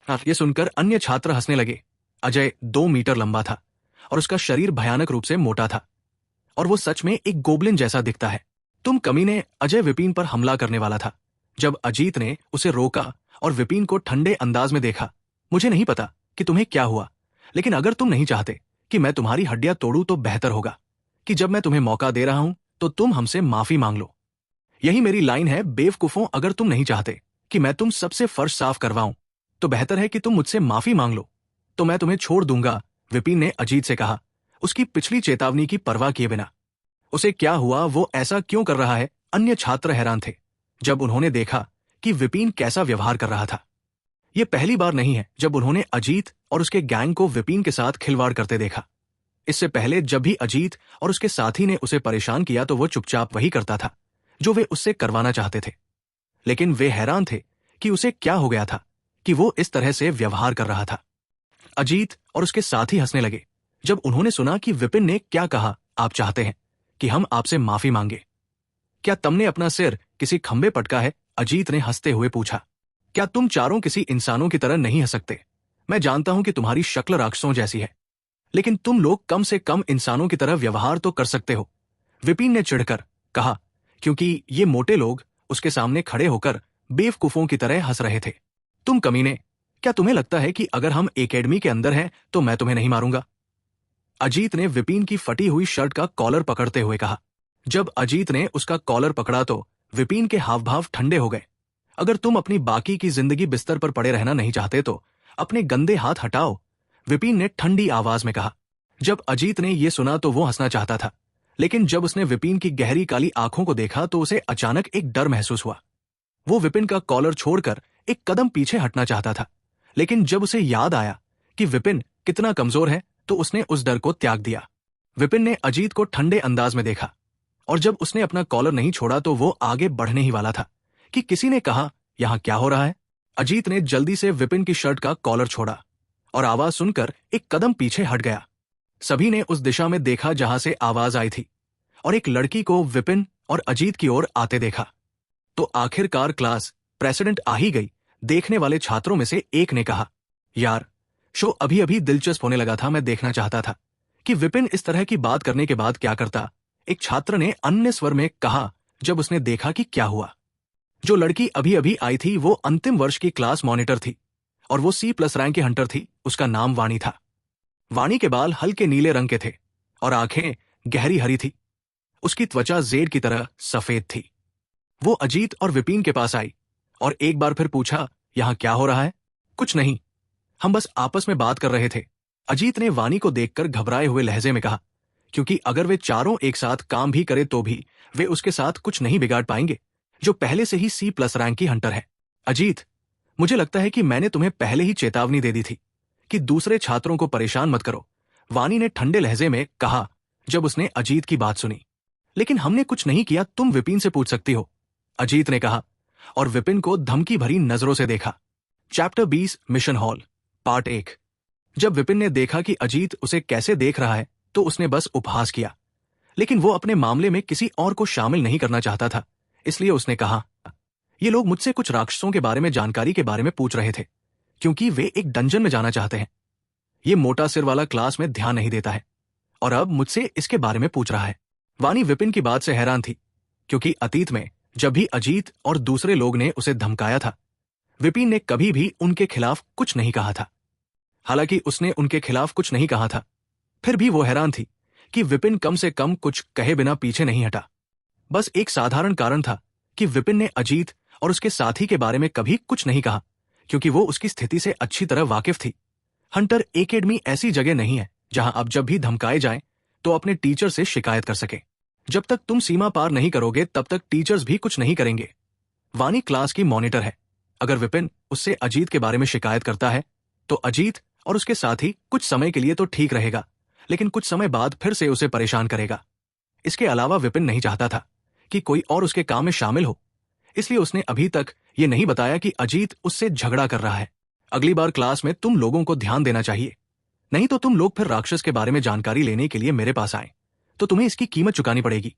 ये सुनकर अन्य छात्र हंसने लगे। अजय 2 मीटर लंबा था और उसका शरीर भयानक रूप से मोटा था और वो सच में एक गोब्लिन जैसा दिखता है। तुम कमीने, अजय विपिन पर हमला करने वाला था जब अजीत ने उसे रोका और विपिन को ठंडे अंदाज में देखा। मुझे नहीं पता कि तुम्हें क्या हुआ, लेकिन अगर तुम नहीं चाहते कि मैं तुम्हारी हड्डियां तोड़ूं तो बेहतर होगा कि जब मैं तुम्हें मौका दे रहा हूं तो तुम हमसे माफी मांग लो। यही मेरी लाइन है, बेवकूफों। अगर तुम नहीं चाहते कि मैं तुम सबसे फर्श साफ करवाऊं तो बेहतर है कि तुम मुझसे माफी मांग लो, तो मैं तुम्हें छोड़ दूंगा, विपिन ने अजीत से कहा, उसकी पिछली चेतावनी की परवाह किए बिना। उसे क्या हुआ? वो ऐसा क्यों कर रहा है? अन्य छात्र हैरान थे जब उन्होंने देखा कि विपिन कैसा व्यवहार कर रहा था। यह पहली बार नहीं है जब उन्होंने अजीत और उसके गैंग को विपिन के साथ खिलवाड़ करते देखा। इससे पहले जब भी अजीत और उसके साथी ने उसे परेशान किया तो वो चुपचाप वही करता था जो वे उससे करवाना चाहते थे, लेकिन वे हैरान थे कि उसे क्या हो गया था कि वो इस तरह से व्यवहार कर रहा था। अजीत और उसके साथी हंसने लगे जब उन्होंने सुना कि विपिन ने क्या कहा। आप चाहते हैं कि हम आपसे माफी मांगे? क्या तुमने अपना सिर किसी खंबे पटका है? अजीत ने हंसते हुए पूछा। क्या तुम चारों किसी इंसानों की तरह नहीं हंस सकते? मैं जानता हूं कि तुम्हारी शक्ल राक्षसों जैसी है, लेकिन तुम लोग कम से कम इंसानों की तरह व्यवहार तो कर सकते हो, विपिन ने चिढ़कर कहा, क्योंकि ये मोटे लोग उसके सामने खड़े होकर बेवकूफों की तरह हंस रहे थे। तुम कमीने, क्या तुम्हें लगता है कि अगर हम एकेडमी के अंदर हैं तो मैं तुम्हें नहीं मारूंगा? अजीत ने विपिन की फटी हुई शर्ट का कॉलर पकड़ते हुए कहा। जब अजीत ने उसका कॉलर पकड़ा तो विपिन के हाव भाव ठंडे हो गए। अगर तुम अपनी बाकी की जिंदगी बिस्तर पर पड़े रहना नहीं चाहते तो अपने गंदे हाथ हटाओ, विपिन ने ठंडी आवाज में कहा। जब अजीत ने यह सुना तो वो हंसना चाहता था, लेकिन जब उसने विपिन की गहरी काली आंखों को देखा तो उसे अचानक एक डर महसूस हुआ। वो विपिन का कॉलर छोड़कर एक कदम पीछे हटना चाहता था, लेकिन जब उसे याद आया कि विपिन कितना कमजोर है तो उसने उस डर को त्याग दिया। विपिन ने अजीत को ठंडे अंदाज में देखा और जब उसने अपना कॉलर नहीं छोड़ा तो वो आगे बढ़ने ही वाला था कि किसी ने कहा, यहां क्या हो रहा है? अजीत ने जल्दी से विपिन की शर्ट का कॉलर छोड़ा और आवाज सुनकर एक कदम पीछे हट गया। सभी ने उस दिशा में देखा जहां से आवाज आई थी और एक लड़की को विपिन और अजीत की ओर आते देखा। तो आखिरकार क्लास प्रेसिडेंट आ ही गई। देखने वाले छात्रों में से एक ने कहा, यार, शो अभी अभी दिलचस्प होने लगा था। मैं देखना चाहता था कि विपिन इस तरह की बात करने के बाद क्या करता। एक छात्र ने अन्य स्वर में कहा जब उसने देखा कि क्या हुआ। जो लड़की अभी अभी आई थी वो अंतिम वर्ष की क्लास मॉनिटर थी और वो C+ रैंक की हंटर थी। उसका नाम वाणी था। वाणी के बाल हल्के नीले रंग के थे और आंखें गहरी हरी थी। उसकी त्वचा जेड की तरह सफेद थी। वो अजीत और विपिन के पास आई और एक बार फिर पूछा, यहां क्या हो रहा है? कुछ नहीं, हम बस आपस में बात कर रहे थे। अजीत ने वाणी को देखकर घबराए हुए लहजे में कहा, क्योंकि अगर वे चारों एक साथ काम भी करे तो भी वे उसके साथ कुछ नहीं बिगाड़ पाएंगे, जो पहले से ही C+ रैंक की हंटर है। अजीत, मुझे लगता है कि मैंने तुम्हें पहले ही चेतावनी दे दी थी कि दूसरे छात्रों को परेशान मत करो, वाणी ने ठंडे लहजे में कहा जब उसने अजीत की बात सुनी। लेकिन हमने कुछ नहीं किया, तुम विपिन से पूछ सकती हो, अजीत ने कहा और विपिन को धमकी भरी नजरों से देखा। Chapter 20 mission hall part 1। जब विपिन ने देखा कि अजीत उसे कैसे देख रहा है तो उसने बस उपहास किया, लेकिन वो अपने मामले में किसी और को शामिल नहीं करना चाहता था। इसलिए उसने कहा, ये लोग मुझसे कुछ राक्षसों के बारे में जानकारी के बारे में पूछ रहे थे, क्योंकि वे एक डंजन में जाना चाहते हैं। ये मोटा सिर वाला क्लास में ध्यान नहीं देता है और अब मुझसे इसके बारे में पूछ रहा है। वाणी विपिन की बात से हैरान थी, क्योंकि अतीत में जब भी अजीत और दूसरे लोग ने उसे धमकाया था, विपिन ने कभी भी उनके खिलाफ कुछ नहीं कहा था। हालांकि उसने उनके खिलाफ कुछ नहीं कहा था, फिर भी वो हैरान थी कि विपिन कम से कम कुछ कहे बिना पीछे नहीं हटा। बस एक साधारण कारण था कि विपिन ने अजीत और उसके साथी के बारे में कभी कुछ नहीं कहा, क्योंकि वो उसकी स्थिति से अच्छी तरह वाकिफ थी। हंटर एकेडमी ऐसी जगह नहीं है जहां आप जब भी धमकाए जाएं तो अपने टीचर से शिकायत कर सके। जब तक तुम सीमा पार नहीं करोगे तब तक टीचर्स भी कुछ नहीं करेंगे। वाणी क्लास की मॉनिटर है। अगर विपिन उससे अजीत के बारे में शिकायत करता है तो अजीत और उसके साथी कुछ समय के लिए तो ठीक रहेगा, लेकिन कुछ समय बाद फिर से उसे परेशान करेगा। इसके अलावा विपिन नहीं चाहता था कि कोई और उसके काम में शामिल हो, इसलिए उसने अभी तक ये नहीं बताया कि अजीत उससे झगड़ा कर रहा है। अगली बार क्लास में तुम लोगों को ध्यान देना चाहिए, नहीं तो तुम लोग फिर राक्षस के बारे में जानकारी लेने के लिए मेरे पास आए तो तुम्हें इसकी कीमत चुकानी पड़ेगी।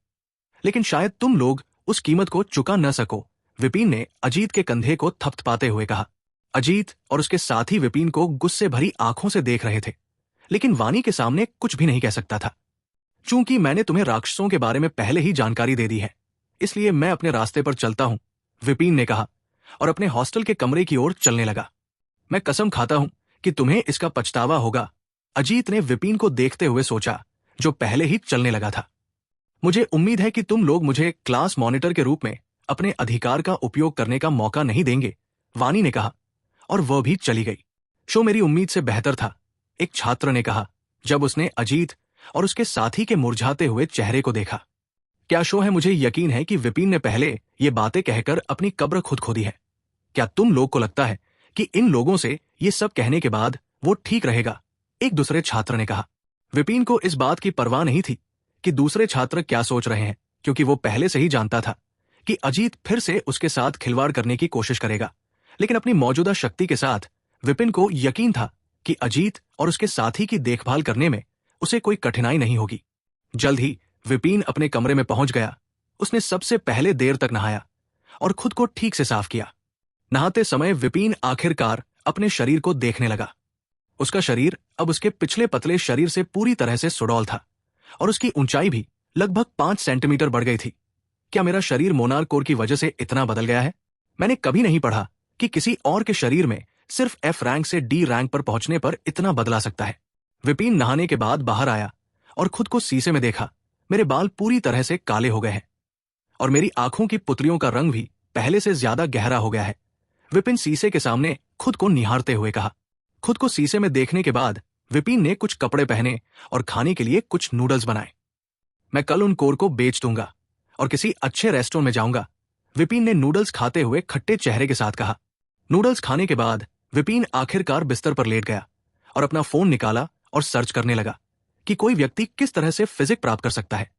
लेकिन शायद तुम लोग उस कीमत को चुका न सको, विपिन ने अजीत के कंधे को थपथपाते हुए कहा। अजीत और उसके साथी विपिन को गुस्से भरी आंखों से देख रहे थे, लेकिन वाणी के सामने कुछ भी नहीं कह सकता था। चूंकि मैंने तुम्हें राक्षसों के बारे में पहले ही जानकारी दे दी है, इसलिए मैं अपने रास्ते पर चलता हूं, विपिन ने कहा और अपने हॉस्टल के कमरे की ओर चलने लगा। मैं कसम खाता हूं कि तुम्हें इसका पछतावा होगा, अजीत ने विपिन को देखते हुए सोचा, जो पहले ही चलने लगा था। मुझे उम्मीद है कि तुम लोग मुझे क्लास मॉनिटर के रूप में अपने अधिकार का उपयोग करने का मौका नहीं देंगे, वाणी ने कहा और वह भी चली गई। शो मेरी उम्मीद से बेहतर था, एक छात्र ने कहा जब उसने अजीत और उसके साथी के मुरझाते हुए चेहरे को देखा। क्या शो है? मुझे यकीन है कि विपिन ने पहले ये बातें कहकर अपनी कब्र खुद खोदी है। क्या तुम लोग को लगता है कि इन लोगों से ये सब कहने के बाद वो ठीक रहेगा? एक दूसरे छात्र ने कहा। विपिन को इस बात की परवाह नहीं थी कि दूसरे छात्र क्या सोच रहे हैं, क्योंकि वो पहले से ही जानता था कि अजीत फिर से उसके साथ खिलवाड़ करने की कोशिश करेगा। लेकिन अपनी मौजूदा शक्ति के साथ विपिन को यकीन था कि अजीत और उसके साथी की देखभाल करने में उसे कोई कठिनाई नहीं होगी। जल्द ही विपिन अपने कमरे में पहुंच गया। उसने सबसे पहले देर तक नहाया और खुद को ठीक से साफ किया। नहाते समय विपिन आखिरकार अपने शरीर को देखने लगा। उसका शरीर अब उसके पिछले पतले शरीर से पूरी तरह से सुडौल था और उसकी ऊंचाई भी लगभग 5 सेंटीमीटर बढ़ गई थी। क्या मेरा शरीर मोनार्क कोर की वजह से इतना बदल गया है? मैंने कभी नहीं पढ़ा कि किसी और के शरीर में सिर्फ F रैंक से D रैंक पर पहुंचने पर इतना बदला सकता है। विपिन नहाने के बाद बाहर आया और खुद को शीशे में देखा। मेरे बाल पूरी तरह से काले हो गए हैं और मेरी आंखों की पुतलियों का रंग भी पहले से ज्यादा गहरा हो गया है, विपिन शीशे के सामने खुद को निहारते हुए कहा। खुद को शीशे में देखने के बाद विपिन ने कुछ कपड़े पहने और खाने के लिए कुछ नूडल्स बनाए। मैं कल उन कोर को बेच दूंगा और किसी अच्छे रेस्टोरेंट में जाऊंगा, विपिन ने नूडल्स खाते हुए खट्टे चेहरे के साथ कहा। नूडल्स खाने के बाद विपिन आखिरकार बिस्तर पर लेट गया और अपना फोन निकाला और सर्च करने लगा कि कोई व्यक्ति किस तरह से फिजिक प्राप्त कर सकता है।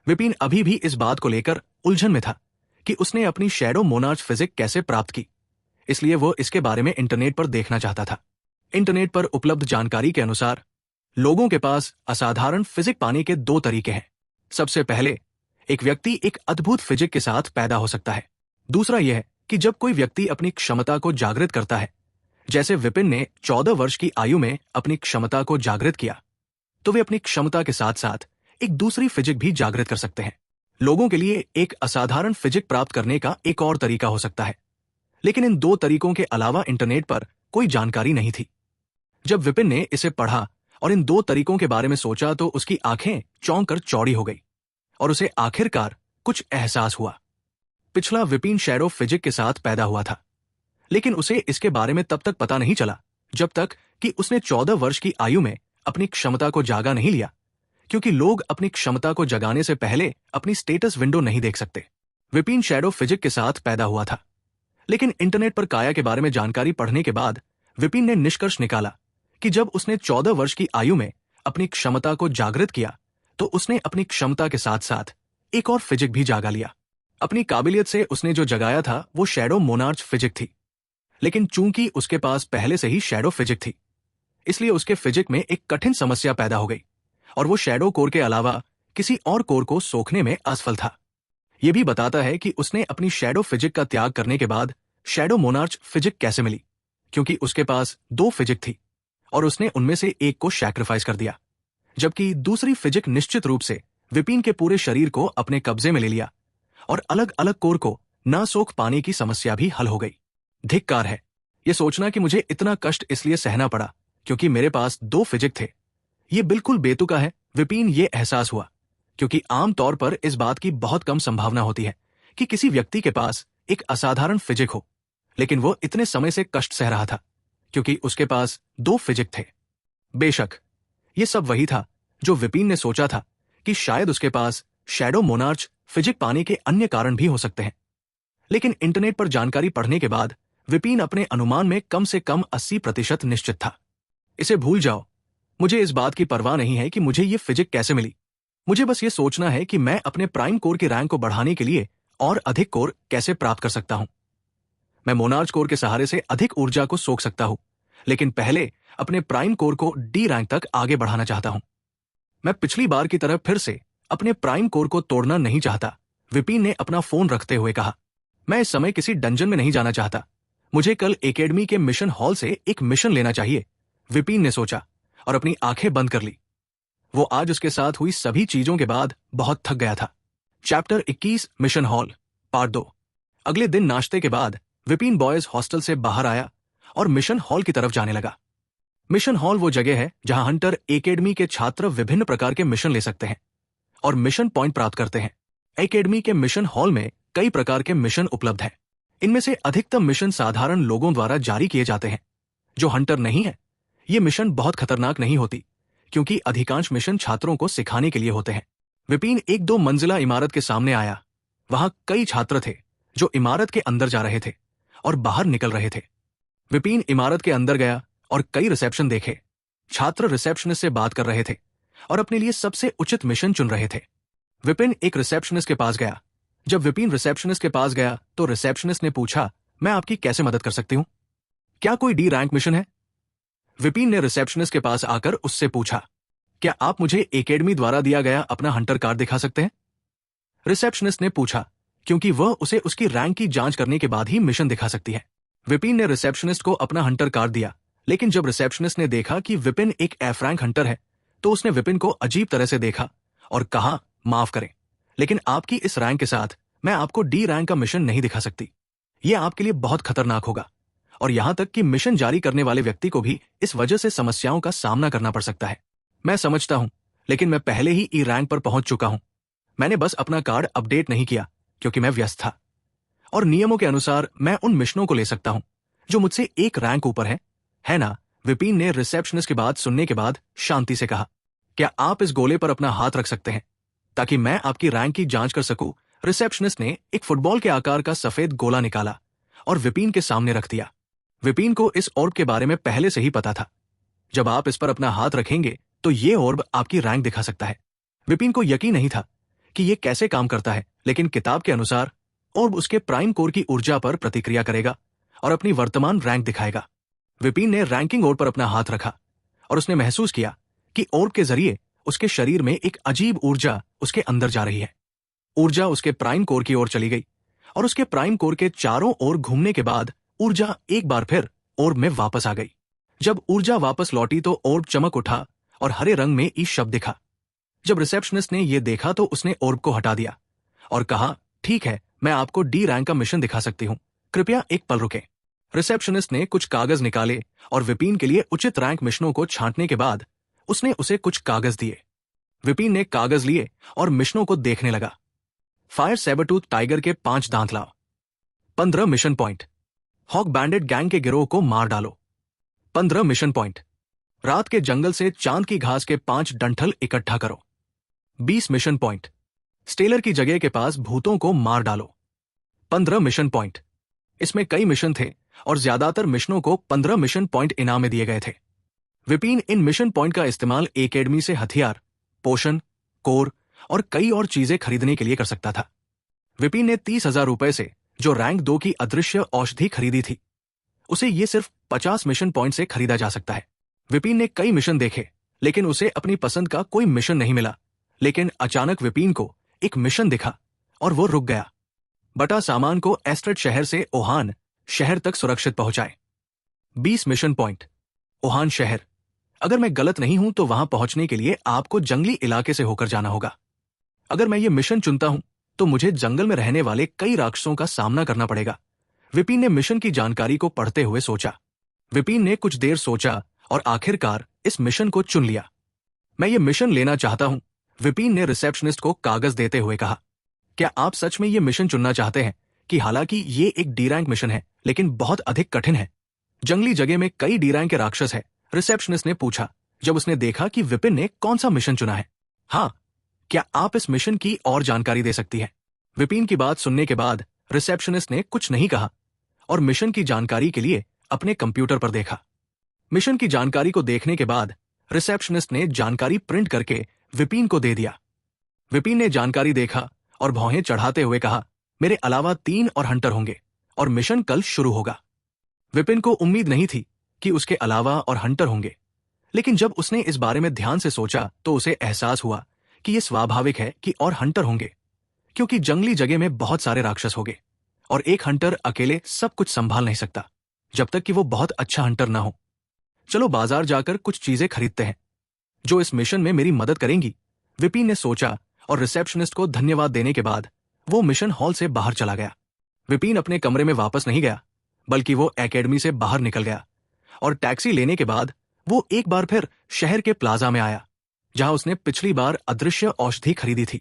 विपिन अभी भी इस बात को लेकर उलझन में था कि उसने अपनी शैडो मोनार्च फिजिक कैसे प्राप्त की, इसलिए वो इसके बारे में इंटरनेट पर देखना चाहता था। इंटरनेट पर उपलब्ध जानकारी के अनुसार लोगों के पास असाधारण फिजिक पाने के दो तरीके हैं। सबसे पहले, एक व्यक्ति एक अद्भुत फिजिक के साथ पैदा हो सकता है। दूसरा यह है कि जब कोई व्यक्ति अपनी क्षमता को जागृत करता है, जैसे विपिन ने 14 वर्ष की आयु में अपनी क्षमता को जागृत किया, तो वे अपनी क्षमता के साथ साथ एक दूसरी फिजिक भी जागृत कर सकते हैं। लोगों के लिए एक असाधारण फिजिक प्राप्त करने का एक और तरीका हो सकता है, लेकिन इन दो तरीकों के अलावा इंटरनेट पर कोई जानकारी नहीं थी। जब विपिन ने इसे पढ़ा और इन दो तरीकों के बारे में सोचा तो उसकी आंखें चौंक कर चौड़ी हो गई और उसे आखिरकार कुछ एहसास हुआ। पिछला विपिन शैडो फिजिक के साथ पैदा हुआ था, लेकिन उसे इसके बारे में तब तक पता नहीं चला जब तक कि उसने 14 वर्ष की आयु में अपनी क्षमता को जागा नहीं लिया, क्योंकि लोग अपनी क्षमता को जगाने से पहले अपनी स्टेटस विंडो नहीं देख सकते। विपिन शैडो फिजिक के साथ पैदा हुआ था, लेकिन इंटरनेट पर काया के बारे में जानकारी पढ़ने के बाद विपिन ने निष्कर्ष निकाला कि जब उसने 14 वर्ष की आयु में अपनी क्षमता को जागृत किया तो उसने अपनी क्षमता के साथ साथ एक और फिजिक भी जागा लिया। अपनी काबिलियत से उसने जो जगाया था वो शैडो मोनार्च फिजिक थी, लेकिन चूंकि उसके पास पहले से ही शैडो फिजिक थी, इसलिए उसके फिजिक में एक कठिन समस्या पैदा हो गई और वो शैडो कोर के अलावा किसी और कोर को सोखने में असफल था। यह भी बताता है कि उसने अपनी शैडो फिजिक का त्याग करने के बाद शैडो मोनार्च फिजिक कैसे मिली, क्योंकि उसके पास दो फिजिक थी और उसने उनमें से एक को सैक्रिफाइस कर दिया, जबकि दूसरी फिजिक निश्चित रूप से विपिन के पूरे शरीर को अपने कब्जे में ले लिया और अलग अलग कोर को ना सोख पाने की समस्या भी हल हो गई। धिक्कार है यह सोचना कि मुझे इतना कष्ट इसलिए सहना पड़ा क्योंकि मेरे पास दो फिजिक थे। ये बिल्कुल बेतुका है। विपिन ये एहसास हुआ क्योंकि आमतौर पर इस बात की बहुत कम संभावना होती है कि किसी व्यक्ति के पास एक असाधारण फिजिक हो, लेकिन वो इतने समय से कष्ट सह रहा था क्योंकि उसके पास दो फिजिक थे। बेशक ये सब वही था जो विपिन ने सोचा था कि शायद उसके पास शैडो मोनार्च फिजिक पाने के अन्य कारण भी हो सकते हैं, लेकिन इंटरनेट पर जानकारी पढ़ने के बाद विपिन अपने अनुमान में कम से कम 80% निश्चित था। इसे भूल जाओ, मुझे इस बात की परवाह नहीं है कि मुझे ये फिजिक कैसे मिली। मुझे बस ये सोचना है कि मैं अपने प्राइम कोर के रैंक को बढ़ाने के लिए और अधिक कोर कैसे प्राप्त कर सकता हूं। मैं मोनार्च कोर के सहारे से अधिक ऊर्जा को सोख सकता हूं, लेकिन पहले अपने प्राइम कोर को डी रैंक तक आगे बढ़ाना चाहता हूं। मैं पिछली बार की तरह फिर से अपने प्राइम कोर को तोड़ना नहीं चाहता। विपिन ने अपना फोन रखते हुए कहा, मैं इस समय किसी डंजन में नहीं जाना चाहता। मुझे कल एकेडमी के मिशन हॉल से एक मिशन लेना चाहिए। विपिन ने सोचा और अपनी आंखें बंद कर ली। वो आज उसके साथ हुई सभी चीजों के बाद बहुत थक गया था। Chapter 21 mission hall part 2। अगले दिन नाश्ते के बाद विपिन बॉयज हॉस्टल से बाहर आया और मिशन हॉल की तरफ जाने लगा। मिशन हॉल वो जगह है जहां हंटर एकेडमी के छात्र विभिन्न प्रकार के मिशन ले सकते हैं और मिशन पॉइंट प्राप्त करते हैं। एकेडमी के मिशन हॉल में कई प्रकार के मिशन उपलब्ध हैं। इनमें से अधिकतम मिशन साधारण लोगों द्वारा जारी किए जाते हैं जो हंटर नहीं है। ये मिशन बहुत खतरनाक नहीं होती क्योंकि अधिकांश मिशन छात्रों को सिखाने के लिए होते हैं। विपिन एक 2 मंजिला इमारत के सामने आया। वहां कई छात्र थे जो इमारत के अंदर जा रहे थे और बाहर निकल रहे थे। विपिन इमारत के अंदर गया और कई रिसेप्शन देखे। छात्र रिसेप्शनिस्ट से बात कर रहे थे और अपने लिए सबसे उचित मिशन चुन रहे थे। विपिन एक रिसेप्शनिस्ट के पास गया। जब विपिन रिसेप्शनिस्ट के पास गया तो रिसेप्शनिस्ट ने पूछा, मैं आपकी कैसे मदद कर सकती हूं? क्या कोई डी रैंक मिशन है? विपिन ने रिसेप्शनिस्ट के पास आकर उससे पूछा, क्या आप मुझे एकेडमी द्वारा दिया गया अपना हंटर कार्ड दिखा सकते हैं? रिसेप्शनिस्ट ने पूछा क्योंकि वह उसे उसकी रैंक की जांच करने के बाद ही मिशन दिखा सकती है। विपिन ने रिसेप्शनिस्ट को अपना हंटर कार्ड दिया, लेकिन जब रिसेप्शनिस्ट ने देखा कि विपिन एक एफ रैंक हंटर है तो उसने विपिन को अजीब तरह से देखा और कहा, माफ करें, लेकिन आपकी इस रैंक के साथ मैं आपको डी रैंक का मिशन नहीं दिखा सकती। यह आपके लिए बहुत खतरनाक होगा और यहां तक कि मिशन जारी करने वाले व्यक्ति को भी इस वजह से समस्याओं का सामना करना पड़ सकता है। मैं समझता हूं, लेकिन मैं पहले ही ई रैंक पर पहुंच चुका हूं। मैंने बस अपना कार्ड अपडेट नहीं किया क्योंकि मैं व्यस्त था और नियमों के अनुसार मैं उन मिशनों को ले सकता हूं जो मुझसे एक रैंक ऊपर है ना? विपिन ने रिसेप्शनिस्ट की बात सुनने के बाद शांति से कहा, क्या आप इस गोले पर अपना हाथ रख सकते हैं ताकि मैं आपकी रैंक की जांच कर सकूं रिसेप्शनिस्ट ने एक फुटबॉल के आकार का सफेद गोला निकाला और विपिन के सामने रख दिया। विपिन को इस ऑर्ब के बारे में पहले से ही पता था। जब आप इस पर अपना हाथ रखेंगे तो ये ऑर्ब आपकी रैंक दिखा सकता है। विपिन को यकीन नहीं था कि ये कैसे काम करता है, लेकिन किताब के अनुसार ऑर्ब उसके प्राइम कोर की ऊर्जा पर प्रतिक्रिया करेगा और अपनी वर्तमान रैंक दिखाएगा। विपिन ने रैंकिंग ऑर्ब पर अपना हाथ रखा और उसने महसूस किया कि ऑर्ब के जरिए उसके शरीर में एक अजीब ऊर्जा उसके अंदर जा रही है। ऊर्जा उसके प्राइम कोर की ओर चली गई और उसके प्राइम कोर के चारों ओर घूमने के बाद ऊर्जा एक बार फिर ऑर्ब में वापस आ गई। जब ऊर्जा वापस लौटी तो ऑर्ब चमक उठा और हरे रंग में ई शब्द दिखा। जब रिसेप्शनिस्ट ने यह देखा तो उसने ऑर्ब को हटा दिया और कहा, ठीक है, मैं आपको डी रैंक का मिशन दिखा सकती हूं, कृपया एक पल रुकें। रिसेप्शनिस्ट ने कुछ कागज निकाले और विपिन के लिए उचित रैंक मिशनों को छांटने के बाद उसने उसे कुछ कागज दिए। विपिन ने कागज लिए और मिशनों को देखने लगा। फायर सैबरटूथ टाइगर के 5 दांत लाओ। 15 मिशन पॉइंट। हॉक बैंडेड गैंग के गिरोह को मार डालो। 15 मिशन पॉइंट। रात के जंगल से चांद की घास के 5 डंठल इकट्ठा करो। 20 मिशन पॉइंट। स्टेलर की जगह के पास भूतों को मार डालो। 15 मिशन पॉइंट। इसमें कई मिशन थे और ज्यादातर मिशनों को 15 मिशन पॉइंट इनाम में दिए गए थे। विपिन इन मिशन पॉइंट का इस्तेमाल एकेडमी से हथियार, पोषण, कोर और कई और चीजें खरीदने के लिए कर सकता था। विपिन ने 30,000 रुपए से जो रैंक 2 की अदृश्य औषधि खरीदी थी, उसे ये सिर्फ 50 मिशन पॉइंट से खरीदा जा सकता है। विपिन ने कई मिशन देखे, लेकिन उसे अपनी पसंद का कोई मिशन नहीं मिला। लेकिन अचानक विपिन को एक मिशन दिखा और वो रुक गया। बटा सामान को एस्ट्रेट शहर से ओहान शहर तक सुरक्षित पहुंचाए। 20 मिशन पॉइंट। ओहान शहर। अगर मैं गलत नहीं हूं तो वहां पहुंचने के लिए आपको जंगली इलाके से होकर जाना होगा। अगर मैं ये मिशन चुनता हूं तो मुझे जंगल में रहने वाले कई राक्षसों का सामना करना पड़ेगा। विपिन ने मिशन की जानकारी को पढ़ते हुए सोचा। विपिन ने कुछ देर सोचा और आखिरकार इस मिशन को चुन लिया। मैं ये मिशन लेना चाहता हूं, विपिन ने रिसेप्शनिस्ट को कागज देते हुए कहा। क्या आप सच में ये मिशन चुनना चाहते हैं कि हालांकि ये एक डी रैंक मिशन है लेकिन बहुत अधिक कठिन है? जंगली जगह में कई डी रैंक के राक्षस है, रिसेप्शनिस्ट ने पूछा जब उसने देखा कि विपिन ने कौन सा मिशन चुना है। हाँ, क्या आप इस मिशन की और जानकारी दे सकती हैं? विपिन की बात सुनने के बाद रिसेप्शनिस्ट ने कुछ नहीं कहा और मिशन की जानकारी के लिए अपने कंप्यूटर पर देखा। मिशन की जानकारी को देखने के बाद रिसेप्शनिस्ट ने जानकारी प्रिंट करके विपिन को दे दिया। विपिन ने जानकारी देखा और भौहें चढ़ाते हुए कहा, मेरे अलावा 3 और हंटर होंगे और मिशन कल शुरू होगा। विपिन को उम्मीद नहीं थी कि उसके अलावा और हंटर होंगे, लेकिन जब उसने इस बारे में ध्यान से सोचा तो उसे एहसास हुआ कि यह स्वाभाविक है कि और हंटर होंगे, क्योंकि जंगली जगह में बहुत सारे राक्षस होंगे और एक हंटर अकेले सब कुछ संभाल नहीं सकता जब तक कि वो बहुत अच्छा हंटर ना हो। चलो बाजार जाकर कुछ चीजें खरीदते हैं जो इस मिशन में मेरी मदद करेंगी, विपिन ने सोचा और रिसेप्शनिस्ट को धन्यवाद देने के बाद वो मिशन हॉल से बाहर चला गया। विपिन अपने कमरे में वापस नहीं गया, बल्कि वो एकेडमी से बाहर निकल गया और टैक्सी लेने के बाद वो एक बार फिर शहर के प्लाजा में आया जहां उसने पिछली बार अदृश्य औषधि खरीदी थी।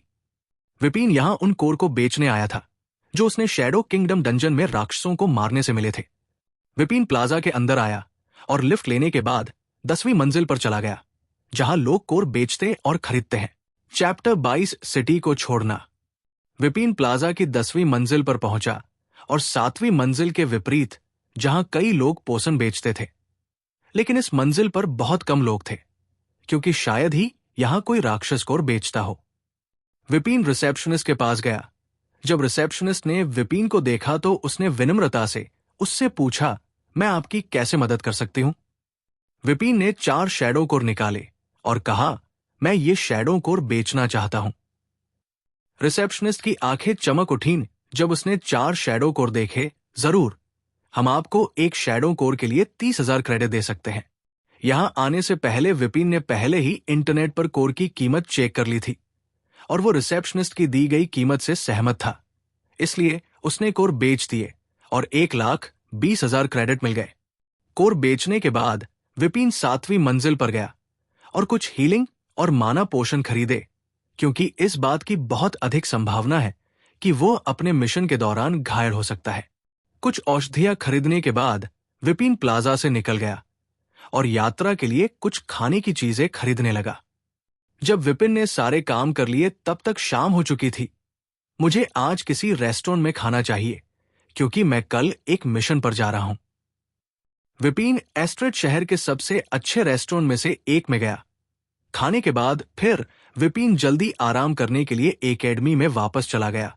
विपिन यहां उन कोर को बेचने आया था जो उसने शैडो किंगडम डंजन में राक्षसों को मारने से मिले थे। विपिन प्लाजा के अंदर आया और लिफ्ट लेने के बाद 10वीं मंजिल पर चला गया जहां लोग कोर बेचते और खरीदते हैं। चैप्टर 22 सिटी को छोड़ना। विपिन प्लाजा की 10वीं मंजिल पर पहुंचा और 7वीं मंजिल के विपरीत जहां कई लोग पोषण बेचते थे, लेकिन इस मंजिल पर बहुत कम लोग थे क्योंकि शायद ही यहां कोई राक्षस कोर बेचता हो। विपिन रिसेप्शनिस्ट के पास गया। जब रिसेप्शनिस्ट ने विपिन को देखा तो उसने विनम्रता से उससे पूछा, मैं आपकी कैसे मदद कर सकती हूं? विपिन ने 4 शैडो कोर निकाले और कहा, मैं ये शैडो कोर बेचना चाहता हूं। रिसेप्शनिस्ट की आंखें चमक उठीं जब उसने 4 शैडो कोर देखे। जरूर, हम आपको एक शैडो कोर के लिए 30,000 क्रेडिट दे सकते हैं। यहां आने से पहले विपिन ने पहले ही इंटरनेट पर कोर की कीमत चेक कर ली थी और वो रिसेप्शनिस्ट की दी गई कीमत से सहमत था, इसलिए उसने कोर बेच दिए और 1,20,000 क्रेडिट मिल गए। कोर बेचने के बाद विपिन 7वीं मंजिल पर गया और कुछ हीलिंग और माना पोषण खरीदे क्योंकि इस बात की बहुत अधिक संभावना है कि वो अपने मिशन के दौरान घायल हो सकता है। कुछ औषधियां खरीदने के बाद विपिन प्लाजा से निकल गया और यात्रा के लिए कुछ खाने की चीजें खरीदने लगा। जब विपिन ने सारे काम कर लिए तब तक शाम हो चुकी थी। मुझे आज किसी रेस्टोरेंट में खाना चाहिए क्योंकि मैं कल एक मिशन पर जा रहा हूं। विपिन एस्ट्रेड शहर के सबसे अच्छे रेस्टोरेंट में से एक में गया। खाने के बाद फिर विपिन जल्दी आराम करने के लिए एकेडमी में वापस चला गया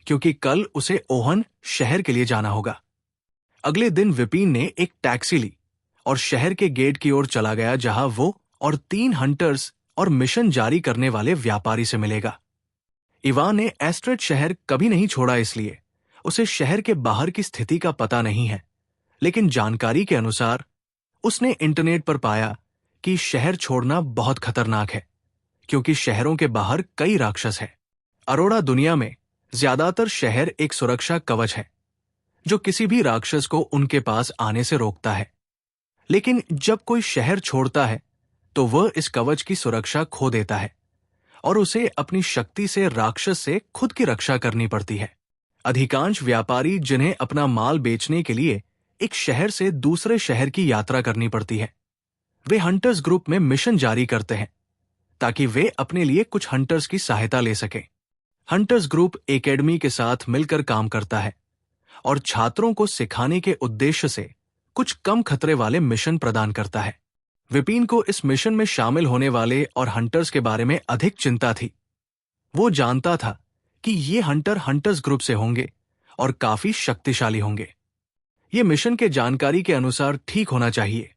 क्योंकि कल उसे ओहन शहर के लिए जाना होगा। अगले दिन विपिन ने एक टैक्सी ली और शहर के गेट की ओर चला गया जहां वो और 3 हंटर्स और मिशन जारी करने वाले व्यापारी से मिलेगा। इवान ने एस्ट्रेड शहर कभी नहीं छोड़ा, इसलिए उसे शहर के बाहर की स्थिति का पता नहीं है, लेकिन जानकारी के अनुसार उसने इंटरनेट पर पाया कि शहर छोड़ना बहुत खतरनाक है क्योंकि शहरों के बाहर कई राक्षस हैं। अरोड़ा दुनिया में ज्यादातर शहर एक सुरक्षा कवच है जो किसी भी राक्षस को उनके पास आने से रोकता है, लेकिन जब कोई शहर छोड़ता है तो वह इस कवच की सुरक्षा खो देता है और उसे अपनी शक्ति से राक्षस से खुद की रक्षा करनी पड़ती है। अधिकांश व्यापारी जिन्हें अपना माल बेचने के लिए एक शहर से दूसरे शहर की यात्रा करनी पड़ती है, वे हंटर्स ग्रुप में मिशन जारी करते हैं ताकि वे अपने लिए कुछ हंटर्स की सहायता ले सकें। हंटर्स ग्रुप एकेडमी के साथ मिलकर काम करता है और छात्रों को सिखाने के उद्देश्य से कुछ कम खतरे वाले मिशन प्रदान करता है। विपिन को इस मिशन में शामिल होने वाले और हंटर्स के बारे में अधिक चिंता थी। वो जानता था कि ये हंटर हंटर्स ग्रुप से होंगे और काफी शक्तिशाली होंगे। ये मिशन के जानकारी के अनुसार ठीक होना चाहिए।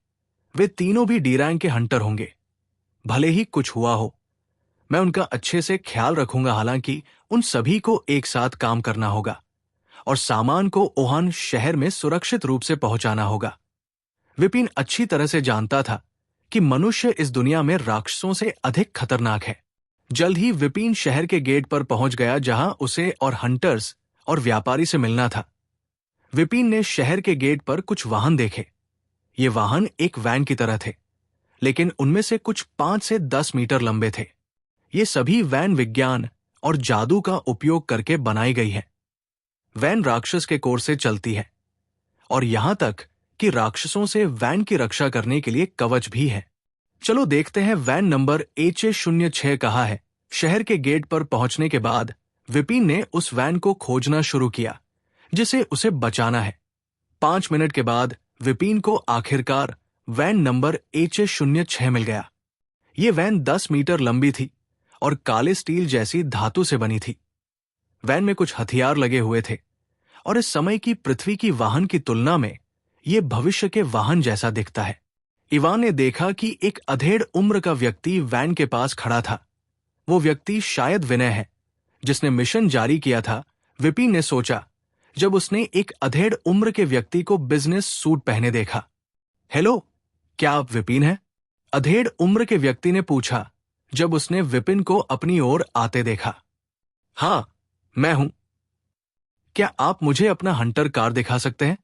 वे तीनों भी डी रैंक के हंटर होंगे। भले ही कुछ हुआ हो, मैं उनका अच्छे से ख्याल रखूंगा। हालांकि उन सभी को एक साथ काम करना होगा और सामान को ओहान शहर में सुरक्षित रूप से पहुंचाना होगा। विपिन अच्छी तरह से जानता था कि मनुष्य इस दुनिया में राक्षसों से अधिक खतरनाक है। जल्द ही विपिन शहर के गेट पर पहुंच गया जहां उसे और हंटर्स और व्यापारी से मिलना था। विपिन ने शहर के गेट पर कुछ वाहन देखे। ये वाहन एक वैन की तरह थे, लेकिन उनमें से कुछ 5 से 10 मीटर लंबे थे। ये सभी वैन विज्ञान और जादू का उपयोग करके बनाई गई है। वैन राक्षस के कोर से चलती है और यहां तक कि राक्षसों से वैन की रक्षा करने के लिए कवच भी है। चलो देखते हैं वैन नंबर HA06 कहाँ है। शहर के गेट पर पहुंचने के बाद विपिन ने उस वैन को खोजना शुरू किया जिसे उसे बचाना है। 5 मिनट के बाद विपिन को आखिरकार वैन नंबर HA06 मिल गया। ये वैन 10 मीटर लंबी थी और काले स्टील जैसी धातु से बनी थी। वैन में कुछ हथियार लगे हुए थे और इस समय की पृथ्वी की वाहन की तुलना में ये भविष्य के वाहन जैसा दिखता है। इवान ने देखा कि एक अधेड़ उम्र का व्यक्ति वैन के पास खड़ा था। वो व्यक्ति शायद विनय है जिसने मिशन जारी किया था, विपिन ने सोचा जब उसने एक अधेड़ उम्र के व्यक्ति को बिजनेस सूट पहने देखा। हेलो, क्या आप विपिन हैं? अधेड़ उम्र के व्यक्ति ने पूछा जब उसने विपिन को अपनी ओर आते देखा। हाँ, मैं हूं। क्या आप मुझे अपना हंटर कार दिखा सकते हैं?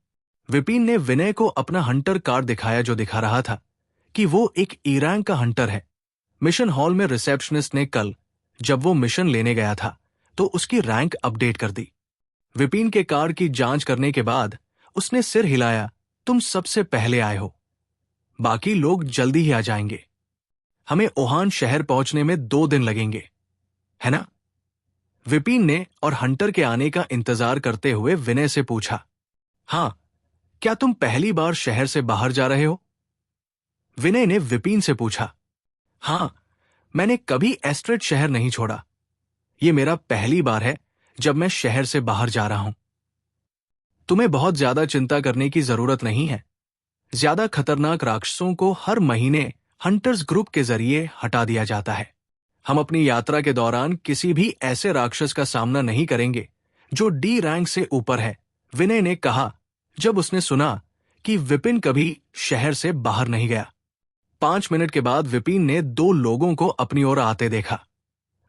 विपिन ने विनय को अपना हंटर कार दिखाया जो दिखा रहा था कि वो एक ई रैंक का हंटर है। मिशन हॉल में रिसेप्शनिस्ट ने कल जब वो मिशन लेने गया था तो उसकी रैंक अपडेट कर दी। विपिन के कार की जांच करने के बाद उसने सिर हिलाया। तुम सबसे पहले आए हो, बाकी लोग जल्दी ही आ जाएंगे। हमें ओहान शहर पहुंचने में 2 दिन लगेंगे, है ना? विपिन ने और हंटर के आने का इंतजार करते हुए विनय से पूछा। हाँ, क्या तुम पहली बार शहर से बाहर जा रहे हो? विनय ने विपिन से पूछा। हाँ, मैंने कभी एस्ट्रेड शहर नहीं छोड़ा। ये मेरा पहली बार है जब मैं शहर से बाहर जा रहा हूं। तुम्हें बहुत ज्यादा चिंता करने की जरूरत नहीं है। ज्यादा खतरनाक राक्षसों को हर महीने हंटर्स ग्रुप के जरिए हटा दिया जाता है। हम अपनी यात्रा के दौरान किसी भी ऐसे राक्षस का सामना नहीं करेंगे जो डी रैंक से ऊपर है, विनय ने कहा जब उसने सुना कि विपिन कभी शहर से बाहर नहीं गया। 5 मिनट के बाद विपिन ने 2 लोगों को अपनी ओर आते देखा।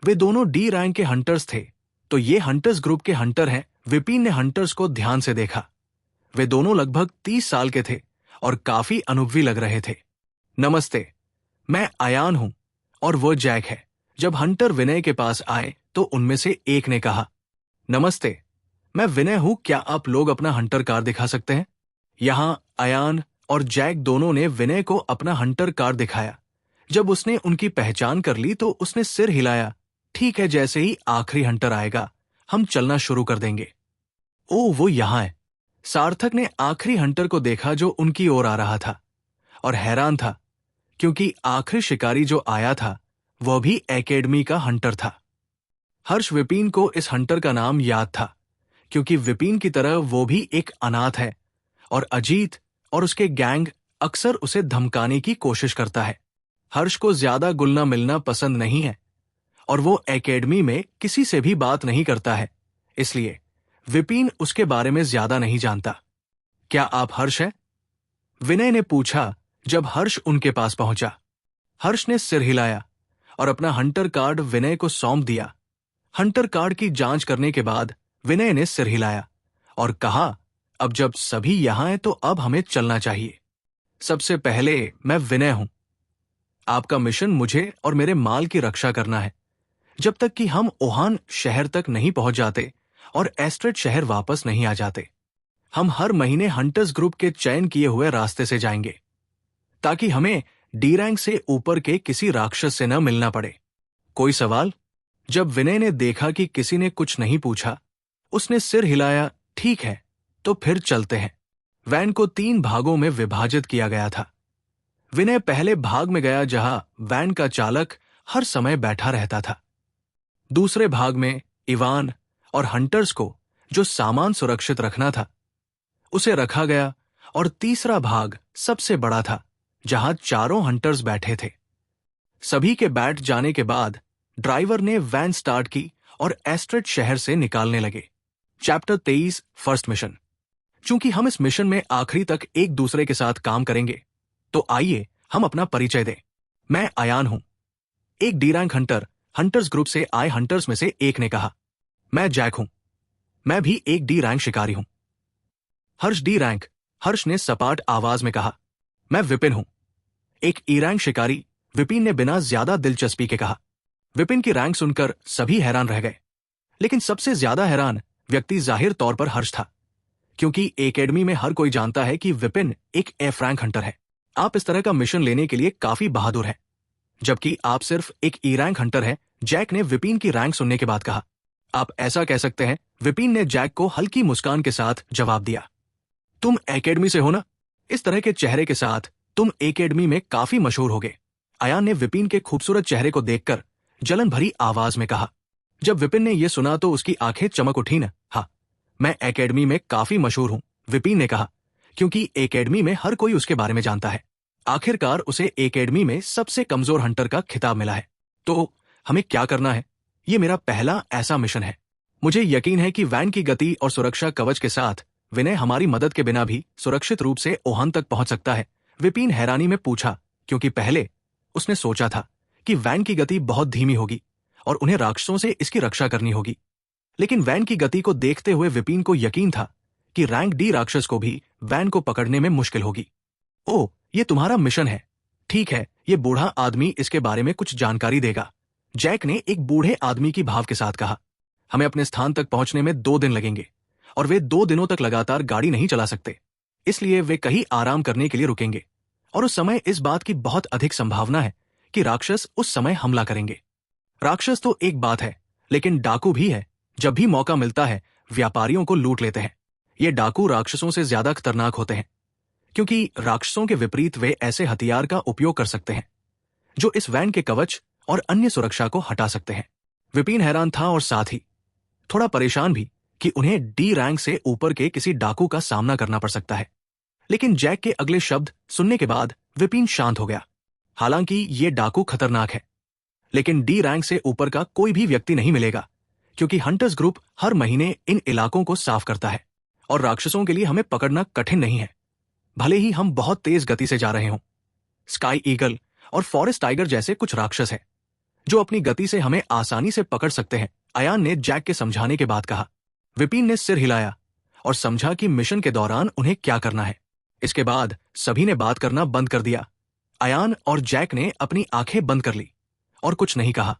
वे दोनों डी रैंक के हंटर्स थे, तो ये हंटर्स ग्रुप के हंटर हैं। विपिन ने हंटर्स को ध्यान से देखा। वे दोनों लगभग 30 साल के थे और काफी अनुभवी लग रहे थे। नमस्ते, मैं अयान हूं और वो जैक है। जब हंटर विनय के पास आए तो उनमें से एक ने कहा, नमस्ते, मैं विनय हूं, क्या आप लोग अपना हंटर कार दिखा सकते हैं? यहां अयान और जैक दोनों ने विनय को अपना हंटर कार दिखाया। जब उसने उनकी पहचान कर ली तो उसने सिर हिलाया। ठीक है, जैसे ही आखिरी हंटर आएगा हम चलना शुरू कर देंगे। ओ, वो यहां है। सार्थक ने आखिरी हंटर को देखा जो उनकी ओर आ रहा था, और हैरान था क्योंकि आखिरी शिकारी जो आया था वह भी एकेडमी का हंटर था। हर्ष विपिन को इस हंटर का नाम याद था क्योंकि विपिन की तरह वो भी एक अनाथ है और अजीत और उसके गैंग अक्सर उसे धमकाने की कोशिश करता है। हर्ष को ज्यादा घुलना मिलना पसंद नहीं है और वो एकेडमी में किसी से भी बात नहीं करता है, इसलिए विपिन उसके बारे में ज्यादा नहीं जानता। क्या आप हर्ष हैं? विनय ने पूछा जब हर्ष उनके पास पहुंचा। हर्ष ने सिर हिलाया और अपना हंटर कार्ड विनय को सौंप दिया। हंटर कार्ड की जांच करने के बाद विनय ने सिर हिलाया और कहा, अब जब सभी यहां हैं तो अब हमें चलना चाहिए। सबसे पहले मैं विनय हूं। आपका मिशन मुझे और मेरे माल की रक्षा करना है जब तक कि हम ओहान शहर तक नहीं पहुंच जाते और एस्ट्रेड शहर वापस नहीं आ जाते। हम हर महीने हंटर्स ग्रुप के चयन किए हुए रास्ते से जाएंगे ताकि हमें डी रैंक से ऊपर के किसी राक्षस से न मिलना पड़े। कोई सवाल? जब विनय ने देखा कि किसी ने कुछ नहीं पूछा, उसने सिर हिलाया, ठीक है, तो फिर चलते हैं। वैन को 3 भागों में विभाजित किया गया था। विनय पहले भाग में गया जहां वैन का चालक हर समय बैठा रहता था। दूसरे भाग में इवान और हंटर्स को जो सामान सुरक्षित रखना था उसे रखा गया, और तीसरा भाग सबसे बड़ा था जहां चारों हंटर्स बैठे थे। सभी के बैठ जाने के बाद ड्राइवर ने वैन स्टार्ट की और एस्ट्रेड शहर से निकालने लगे। Chapter 23 first mission. चूंकि हम इस मिशन में आखिरी तक एक दूसरे के साथ काम करेंगे, तो आइए हम अपना परिचय दें। मैं अयान हूं, एक D rank Hunter. Hunters group से आए हंटर्स में से एक ने कहा। मैं जैक हूं, मैं भी एक डी रैंक शिकारी हूं। हर्ष डी रैंक, हर्ष ने सपाट आवाज में कहा। मैं विपिन हूं, एक ई रैंक शिकारी, विपिन ने बिना ज्यादा दिलचस्पी के कहा। विपिन की रैंक सुनकर सभी हैरान रह गए, लेकिन सबसे ज्यादा हैरान व्यक्ति जाहिर तौर पर हर्ष था, क्योंकि एकेडमी में हर कोई जानता है कि विपिन एक एफ रैंक हंटर है। आप इस तरह का मिशन लेने के लिए काफी बहादुर हैं, जबकि आप सिर्फ एक ई रैंक हंटर हैं, जैक ने विपिन की रैंक सुनने के बाद कहा। आप ऐसा कह सकते हैं, विपिन ने जैक को हल्की मुस्कान के साथ जवाब दिया। तुम एकेडमी से हो ना? इस तरह के चेहरे के साथ तुम एकेडमी में काफी मशहूर होगे। अयान ने विपिन के खूबसूरत चेहरे को देखकर जलन भरी आवाज में कहा। जब विपिन ने यह सुना तो उसकी आंखें चमक उठी न। हाँ, मैं एकेडमी में काफी मशहूर हूं, विपिन ने कहा, क्योंकि एकेडमी में हर कोई उसके बारे में जानता है। आखिरकार उसे एकेडमी में सबसे कमजोर हंटर का खिताब मिला है। तो हमें क्या करना है? ये मेरा पहला ऐसा मिशन है। मुझे यकीन है कि वैन की गति और सुरक्षा कवच के साथ विनय हमारी मदद के बिना भी सुरक्षित रूप से ओहान तक पहुंच सकता है। विपिन हैरानी में पूछा, क्योंकि पहले उसने सोचा था कि वैन की गति बहुत धीमी होगी और उन्हें राक्षसों से इसकी रक्षा करनी होगी। लेकिन वैन की गति को देखते हुए विपिन को यकीन था कि रैंक डी राक्षस को भी वैन को पकड़ने में मुश्किल होगी। ओह, ये तुम्हारा मिशन है? ठीक है, ये बूढ़ा आदमी इसके बारे में कुछ जानकारी देगा, जैक ने एक बूढ़े आदमी की भाव के साथ कहा। हमें अपने स्थान तक पहुंचने में 2 दिन लगेंगे और वे 2 दिनों तक लगातार गाड़ी नहीं चला सकते, इसलिए वे कहीं आराम करने के लिए रुकेंगे, और उस समय इस बात की बहुत अधिक संभावना है कि राक्षस उस समय हमला करेंगे। राक्षस तो एक बात है, लेकिन डाकू भी है। जब भी मौका मिलता है व्यापारियों को लूट लेते हैं। ये डाकू राक्षसों से ज्यादा खतरनाक होते हैं, क्योंकि राक्षसों के विपरीत वे ऐसे हथियार का उपयोग कर सकते हैं जो इस वैन के कवच और अन्य सुरक्षा को हटा सकते हैं। विपिन हैरान था और साथ ही थोड़ा परेशान भी कि उन्हें डी रैंक से ऊपर के किसी डाकू का सामना करना पड़ सकता है। लेकिन जैक के अगले शब्द सुनने के बाद विपिन शांत हो गया। हालांकि ये डाकू खतरनाक है, लेकिन डी रैंक से ऊपर का कोई भी व्यक्ति नहीं मिलेगा, क्योंकि हंटर्स ग्रुप हर महीने इन इलाकों को साफ करता है और राक्षसों के लिए हमें पकड़ना कठिन नहीं है, भले ही हम बहुत तेज गति से जा रहे हों। स्काई ईगल और फॉरेस्ट टाइगर जैसे कुछ राक्षस हैं जो अपनी गति से हमें आसानी से पकड़ सकते हैं, अयान ने जैक के समझाने के बाद कहा। विपिन ने सिर हिलाया और समझा कि मिशन के दौरान उन्हें क्या करना है। इसके बाद सभी ने बात करना बंद कर दिया। अयान और जैक ने अपनी आंखें बंद कर ली और कुछ नहीं कहा।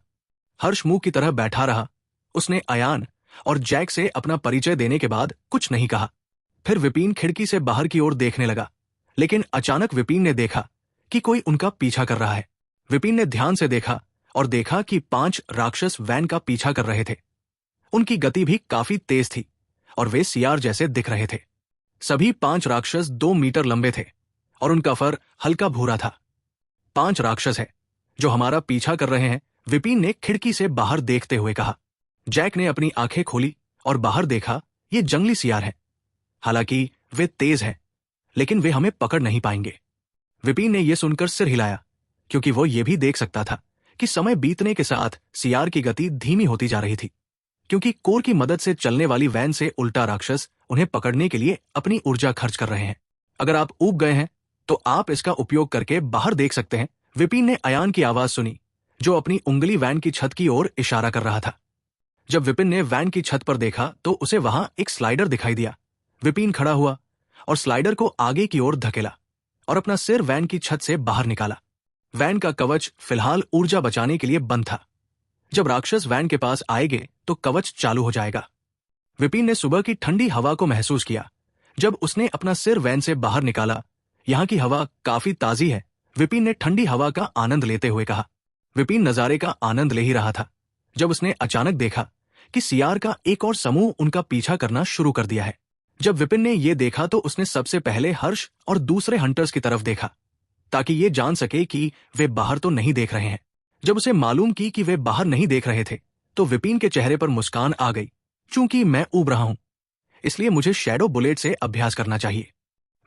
हर्ष मुंह की तरह बैठा रहा। उसने अयान और जैक से अपना परिचय देने के बाद कुछ नहीं कहा। फिर विपिन खिड़की से बाहर की ओर देखने लगा, लेकिन अचानक विपिन ने देखा कि कोई उनका पीछा कर रहा है। विपिन ने ध्यान से देखा और देखा कि 5 राक्षस वैन का पीछा कर रहे थे। उनकी गति भी काफी तेज थी और वे सियार जैसे दिख रहे थे। सभी 5 राक्षस 2 मीटर लंबे थे और उनका फर हल्का भूरा था। 5 राक्षस है जो हमारा पीछा कर रहे हैं, विपिन ने खिड़की से बाहर देखते हुए कहा। जैक ने अपनी आंखें खोली और बाहर देखा, ये जंगली सियार है। हालांकि वे तेज हैं, लेकिन वे हमें पकड़ नहीं पाएंगे। विपिन ने यह सुनकर सिर हिलाया, क्योंकि वो ये भी देख सकता था कि समय बीतने के साथ सियार की गति धीमी होती जा रही थी, क्योंकि कोर की मदद से चलने वाली वैन से उल्टा राक्षस उन्हें पकड़ने के लिए अपनी ऊर्जा खर्च कर रहे हैं। अगर आप ऊब गए हैं तो आप इसका उपयोग करके बाहर देख सकते हैं। विपिन ने अयान की आवाज सुनी, जो अपनी उंगली वैन की छत की ओर इशारा कर रहा था। जब विपिन ने वैन की छत पर देखा तो उसे वहां एक स्लाइडर दिखाई दिया। विपिन खड़ा हुआ और स्लाइडर को आगे की ओर धकेला और अपना सिर वैन की छत से बाहर निकाला। वैन का कवच फिलहाल ऊर्जा बचाने के लिए बंद था। जब राक्षस वैन के पास आएंगे तो कवच चालू हो जाएगा। विपिन ने सुबह की ठंडी हवा को महसूस किया। जब उसने अपना सिर वैन से बाहर निकाला, यहाँ की हवा काफी ताजी है, विपिन ने ठंडी हवा का आनंद लेते हुए कहा। विपिन नजारे का आनंद ले ही रहा था जब उसने अचानक देखा कि सियार का एक और समूह उनका पीछा करना शुरू कर दिया है। जब विपिन ने यह देखा तो उसने सबसे पहले हर्ष और दूसरे हंटर्स की तरफ देखा, ताकि ये जान सके कि वे बाहर तो नहीं देख रहे हैं। जब उसे मालूम की कि वे बाहर नहीं देख रहे थे तो विपिन के चेहरे पर मुस्कान आ गई। चूंकि मैं ऊब रहा हूं, इसलिए मुझे शैडो बुलेट से अभ्यास करना चाहिए।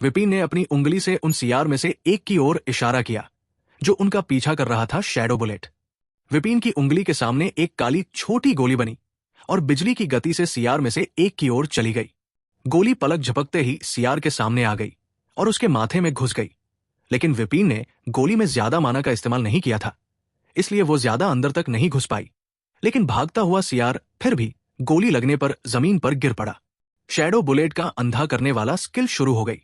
विपिन ने अपनी उंगली से उन सियार में से एक की ओर इशारा किया जो उनका पीछा कर रहा था, शैडो बुलेट। विपिन की उंगली के सामने एक काली छोटी गोली बनी और बिजली की गति से सियार में से एक की ओर चली गई। गोली पलक झपकते ही सियार के सामने आ गई और उसके माथे में घुस गई। लेकिन विपिन ने गोली में ज्यादा माना का इस्तेमाल नहीं किया था, इसलिए वो ज्यादा अंदर तक नहीं घुस पाई। लेकिन भागता हुआ सियार फिर भी गोली लगने पर जमीन पर गिर पड़ा। शैडो बुलेट का अंधा करने वाला स्किल शुरू हो गई।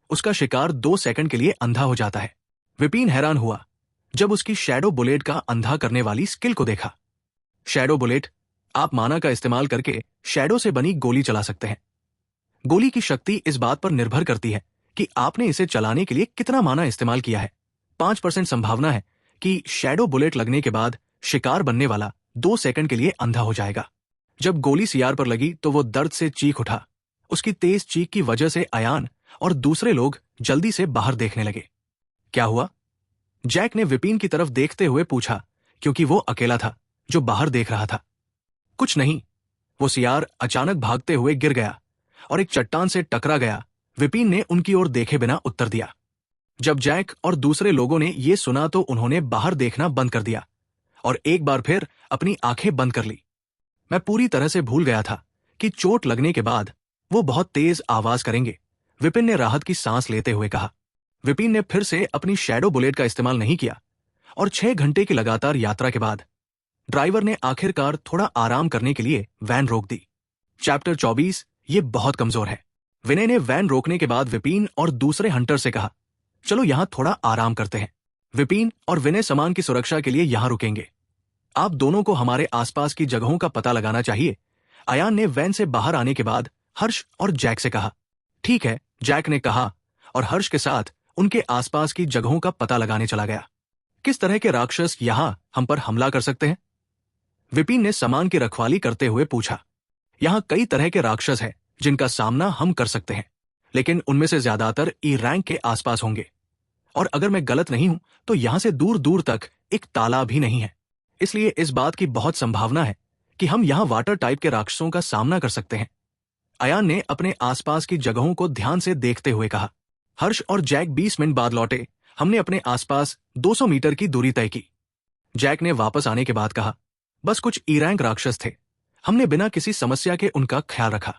उसका शिकार 2 सेकंड के लिए अंधा हो जाता है। विपिन हैरान हुआ जब उसकी शैडो बुलेट का अंधा करने वाली स्किल को देखा। शैडो बुलेट, आप माना का इस्तेमाल करके शैडो से बनी गोली चला सकते हैं। गोली की शक्ति इस बात पर निर्भर करती है कि आपने इसे चलाने के लिए कितना माना इस्तेमाल किया है। 5% संभावना है कि शैडो बुलेट लगने के बाद शिकार बनने वाला 2 सेकंड के लिए अंधा हो जाएगा। जब गोली सियार पर लगी तो वो दर्द से चीख उठा। उसकी तेज चीख की वजह से अयान और दूसरे लोग जल्दी से बाहर देखने लगे। क्या हुआ? जैक ने विपिन की तरफ देखते हुए पूछा, क्योंकि वो अकेला था जो बाहर देख रहा था। कुछ नहीं, वो सियार अचानक भागते हुए गिर गया और एक चट्टान से टकरा गया। विपिन ने उनकी ओर देखे बिना उत्तर दिया। जब जैक और दूसरे लोगों ने ये सुना तो उन्होंने बाहर देखना बंद कर दिया और एक बार फिर अपनी आंखें बंद कर ली। मैं पूरी तरह से भूल गया था कि चोट लगने के बाद वो बहुत तेज आवाज करेंगे, विपिन ने राहत की सांस लेते हुए कहा। विपिन ने फिर से अपनी शैडो बुलेट का इस्तेमाल नहीं किया और 6 घंटे की लगातार यात्रा के बाद ड्राइवर ने आखिरकार थोड़ा आराम करने के लिए वैन रोक दी। चैप्टर 24, ये बहुत कमजोर है। विनय ने वैन रोकने के बाद विपिन और दूसरे हंटर से कहा, चलो यहां थोड़ा आराम करते हैं। विपिन और विनय सामान की सुरक्षा के लिए यहां रुकेंगे। आप दोनों को हमारे आसपास की जगहों का पता लगाना चाहिए। अयान ने वैन से बाहर आने के बाद हर्ष और जैक से कहा। ठीक है, जैक ने कहा और हर्ष के साथ उनके आसपास की जगहों का पता लगाने चला गया। किस तरह के राक्षस यहां हम पर हमला कर सकते हैं? विपिन ने सामान की रखवाली करते हुए पूछा। यहां कई तरह के राक्षस हैं जिनका सामना हम कर सकते हैं, लेकिन उनमें से ज्यादातर ई रैंक के आसपास होंगे। और अगर मैं गलत नहीं हूं तो यहां से दूर दूर तक एक तालाब भी नहीं है, इसलिए इस बात की बहुत संभावना है कि हम यहां वाटर टाइप के राक्षसों का सामना कर सकते हैं। अयान ने अपने आसपास की जगहों को ध्यान से देखते हुए कहा। हर्ष और जैक 20 मिनट बाद लौटे। हमने अपने आसपास 200 मीटर की दूरी तय की। जैक ने वापस आने के बाद कहा, बस कुछ ई रैंक राक्षस थे। हमने बिना किसी समस्या के उनका ख्याल रखा।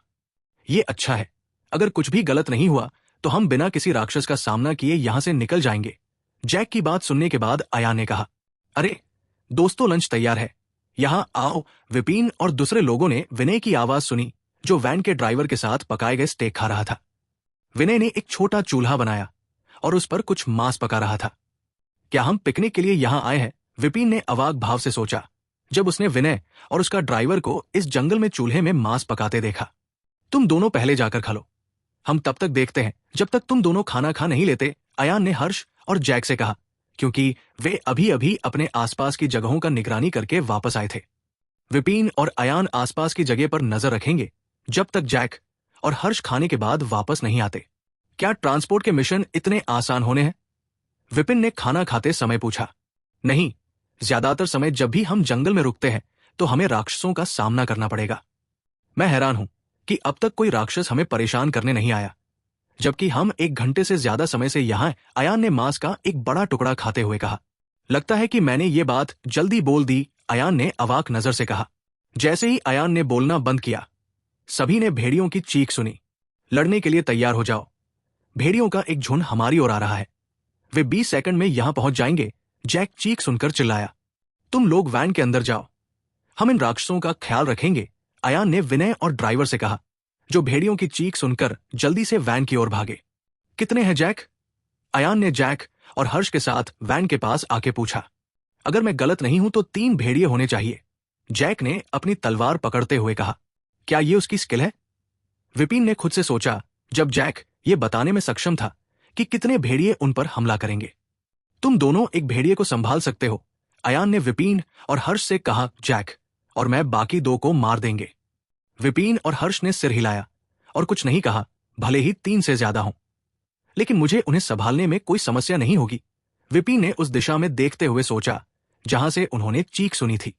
ये अच्छा है। अगर कुछ भी गलत नहीं हुआ तो हम बिना किसी राक्षस का सामना किए यहां से निकल जाएंगे। जैक की बात सुनने के बाद अयान ने कहा, अरे दोस्तों, लंच तैयार है, यहां आओ। विपिन और दूसरे लोगों ने विनय की आवाज सुनी, जो वैन के ड्राइवर के साथ पकाए गए स्टेक खा रहा था। विनय ने एक छोटा चूल्हा बनाया और उस पर कुछ मांस पका रहा था। क्या हम पिकनिक के लिए यहां आए हैं? विपिन ने अवाक भाव से सोचा जब उसने विनय और उसका ड्राइवर को इस जंगल में चूल्हे में मांस पकाते देखा। तुम दोनों पहले जाकर खा लो, हम तब तक देखते हैं जब तक तुम दोनों खाना खा नहीं लेते, अयान ने हर्ष और जैक से कहा, क्योंकि वे अभी अभी अपने आसपास की जगहों का निगरानी करके वापस आए थे। विपिन और अयान आसपास की जगह पर नजर रखेंगे जब तक जैक और हर्ष खाने के बाद वापस नहीं आते। क्या ट्रांसपोर्ट के मिशन इतने आसान होने हैं? विपिन ने खाना खाते समय पूछा। नहीं, ज्यादातर समय जब भी हम जंगल में रुकते हैं तो हमें राक्षसों का सामना करना पड़ेगा। मैं हैरान हूं कि अब तक कोई राक्षस हमें परेशान करने नहीं आया, जबकि हम 1 घंटे से ज्यादा समय से यहां हैं। अयान ने मांस का एक बड़ा टुकड़ा खाते हुए कहा। लगता है कि मैंने ये बात जल्दी बोल दी, अयान ने अवाक नजर से कहा। जैसे ही अयान ने बोलना बंद किया, सभी ने भेड़ियों की चीख सुनी। लड़ने के लिए तैयार हो जाओ, भेड़ियों का एक झुंड हमारी ओर आ रहा है। वे 20 सेकंड में यहां पहुंच जाएंगे, जैक चीख सुनकर चिल्लाया। तुम लोग वैन के अंदर जाओ, हम इन राक्षसों का ख्याल रखेंगे, अयान ने विनय और ड्राइवर से कहा, जो भेड़ियों की चीख सुनकर जल्दी से वैन की ओर भागे। कितने हैं जैक? अयान ने जैक और हर्ष के साथ वैन के पास आके पूछा। अगर मैं गलत नहीं हूं तो 3 भेड़िए होने चाहिए, जैक ने अपनी तलवार पकड़ते हुए कहा। क्या ये उसकी स्किल है? विपिन ने खुद से सोचा, जब जैक ये बताने में सक्षम था कि कितने भेड़िए उन पर हमला करेंगे। तुम दोनों एक भेड़िए को संभाल सकते हो, अयान ने विपिन और हर्ष से कहा। जैक और मैं बाकी 2 को मार देंगे। विपिन और हर्ष ने सिर हिलाया और कुछ नहीं कहा, भले ही 3 से ज्यादा हों, लेकिन मुझे उन्हें संभालने में कोई समस्या नहीं होगी। विपिन ने उस दिशा में देखते हुए सोचा जहां से उन्होंने चीख सुनी थी।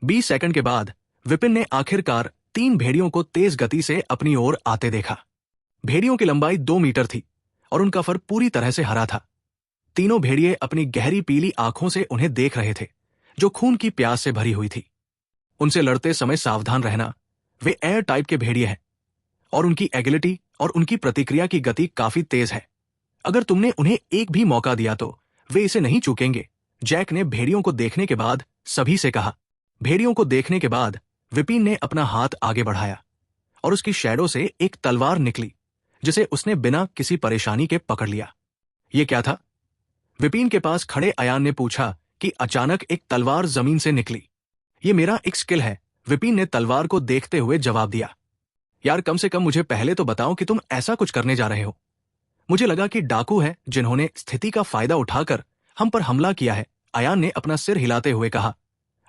20 सेकंड के बाद विपिन ने आखिरकार 3 भेड़ियों को तेज गति से अपनी ओर आते देखा। भेड़ियों की लंबाई 2 मीटर थी और उनका फर पूरी तरह से हरा था। तीनों भेड़िए अपनी गहरी पीली आंखों से उन्हें देख रहे थे, जो खून की प्यास से भरी हुई थी। उनसे लड़ते समय सावधान रहना, वे एयर टाइप के भेड़िए हैं और उनकी एगिलिटी और उनकी प्रतिक्रिया की गति काफी तेज है। अगर तुमने उन्हें एक भी मौका दिया तो वे इसे नहीं चूकेंगे, जैक ने भेड़ियों को देखने के बाद सभी से कहा। भेड़ियों को देखने के बाद विपिन ने अपना हाथ आगे बढ़ाया और उसकी शैडो से एक तलवार निकली, जिसे उसने बिना किसी परेशानी के पकड़ लिया। यह क्या था? विपिन के पास खड़े अयान ने पूछा कि अचानक एक तलवार जमीन से निकली। ये मेरा एक स्किल है, विपिन ने तलवार को देखते हुए जवाब दिया। यार, कम से कम मुझे पहले तो बताओ कि तुम ऐसा कुछ करने जा रहे हो। मुझे लगा कि डाकू है जिन्होंने स्थिति का फायदा उठाकर हम पर हमला किया है, अयान ने अपना सिर हिलाते हुए कहा।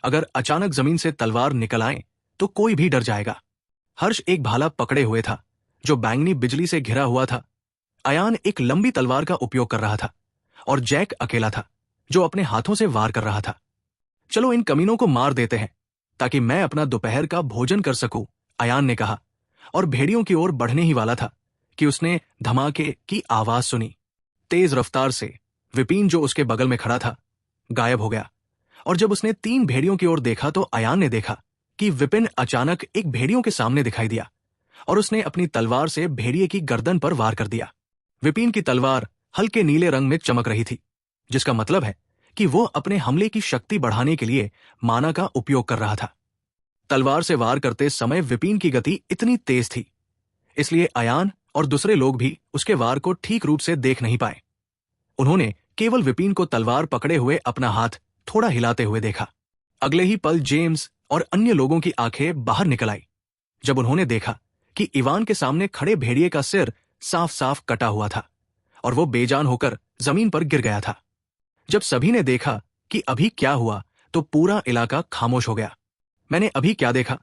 अगर अचानक जमीन से तलवार निकल आए तो कोई भी डर जाएगा। हर्ष एक भाला पकड़े हुए था जो बैंगनी बिजली से घिरा हुआ था। अयान एक लंबी तलवार का उपयोग कर रहा था और जैक अकेला था जो अपने हाथों से वार कर रहा था। चलो इन कमीनों को मार देते हैं ताकि मैं अपना दोपहर का भोजन कर सकूं, अयान ने कहा और भेड़ियों की ओर बढ़ने ही वाला था कि उसने धमाके की आवाज सुनी। तेज रफ्तार से विपिन, जो उसके बगल में खड़ा था, गायब हो गया और जब उसने 3 भेड़ियों की ओर देखा तो अयान ने देखा कि विपिन अचानक एक भेड़ियों के सामने दिखाई दिया और उसने अपनी तलवार से भेड़िए की गर्दन पर वार कर दिया। विपिन की तलवार हल्के नीले रंग में चमक रही थी, जिसका मतलब है कि वो अपने हमले की शक्ति बढ़ाने के लिए माना का उपयोग कर रहा था। तलवार से वार करते समय विपिन की गति इतनी तेज थी, इसलिए अयान और दूसरे लोग भी उसके वार को ठीक रूप से देख नहीं पाए। उन्होंने केवल विपिन को तलवार पकड़े हुए अपना हाथ थोड़ा हिलाते हुए देखा। अगले ही पल जेम्स और अन्य लोगों की आंखें बाहर निकल आई जब उन्होंने देखा कि इवान के सामने खड़े भेड़िए का सिर साफ साफ कटा हुआ था और वो बेजान होकर जमीन पर गिर गया था। जब सभी ने देखा कि अभी क्या हुआ तो पूरा इलाका खामोश हो गया। मैंने अभी क्या देखा?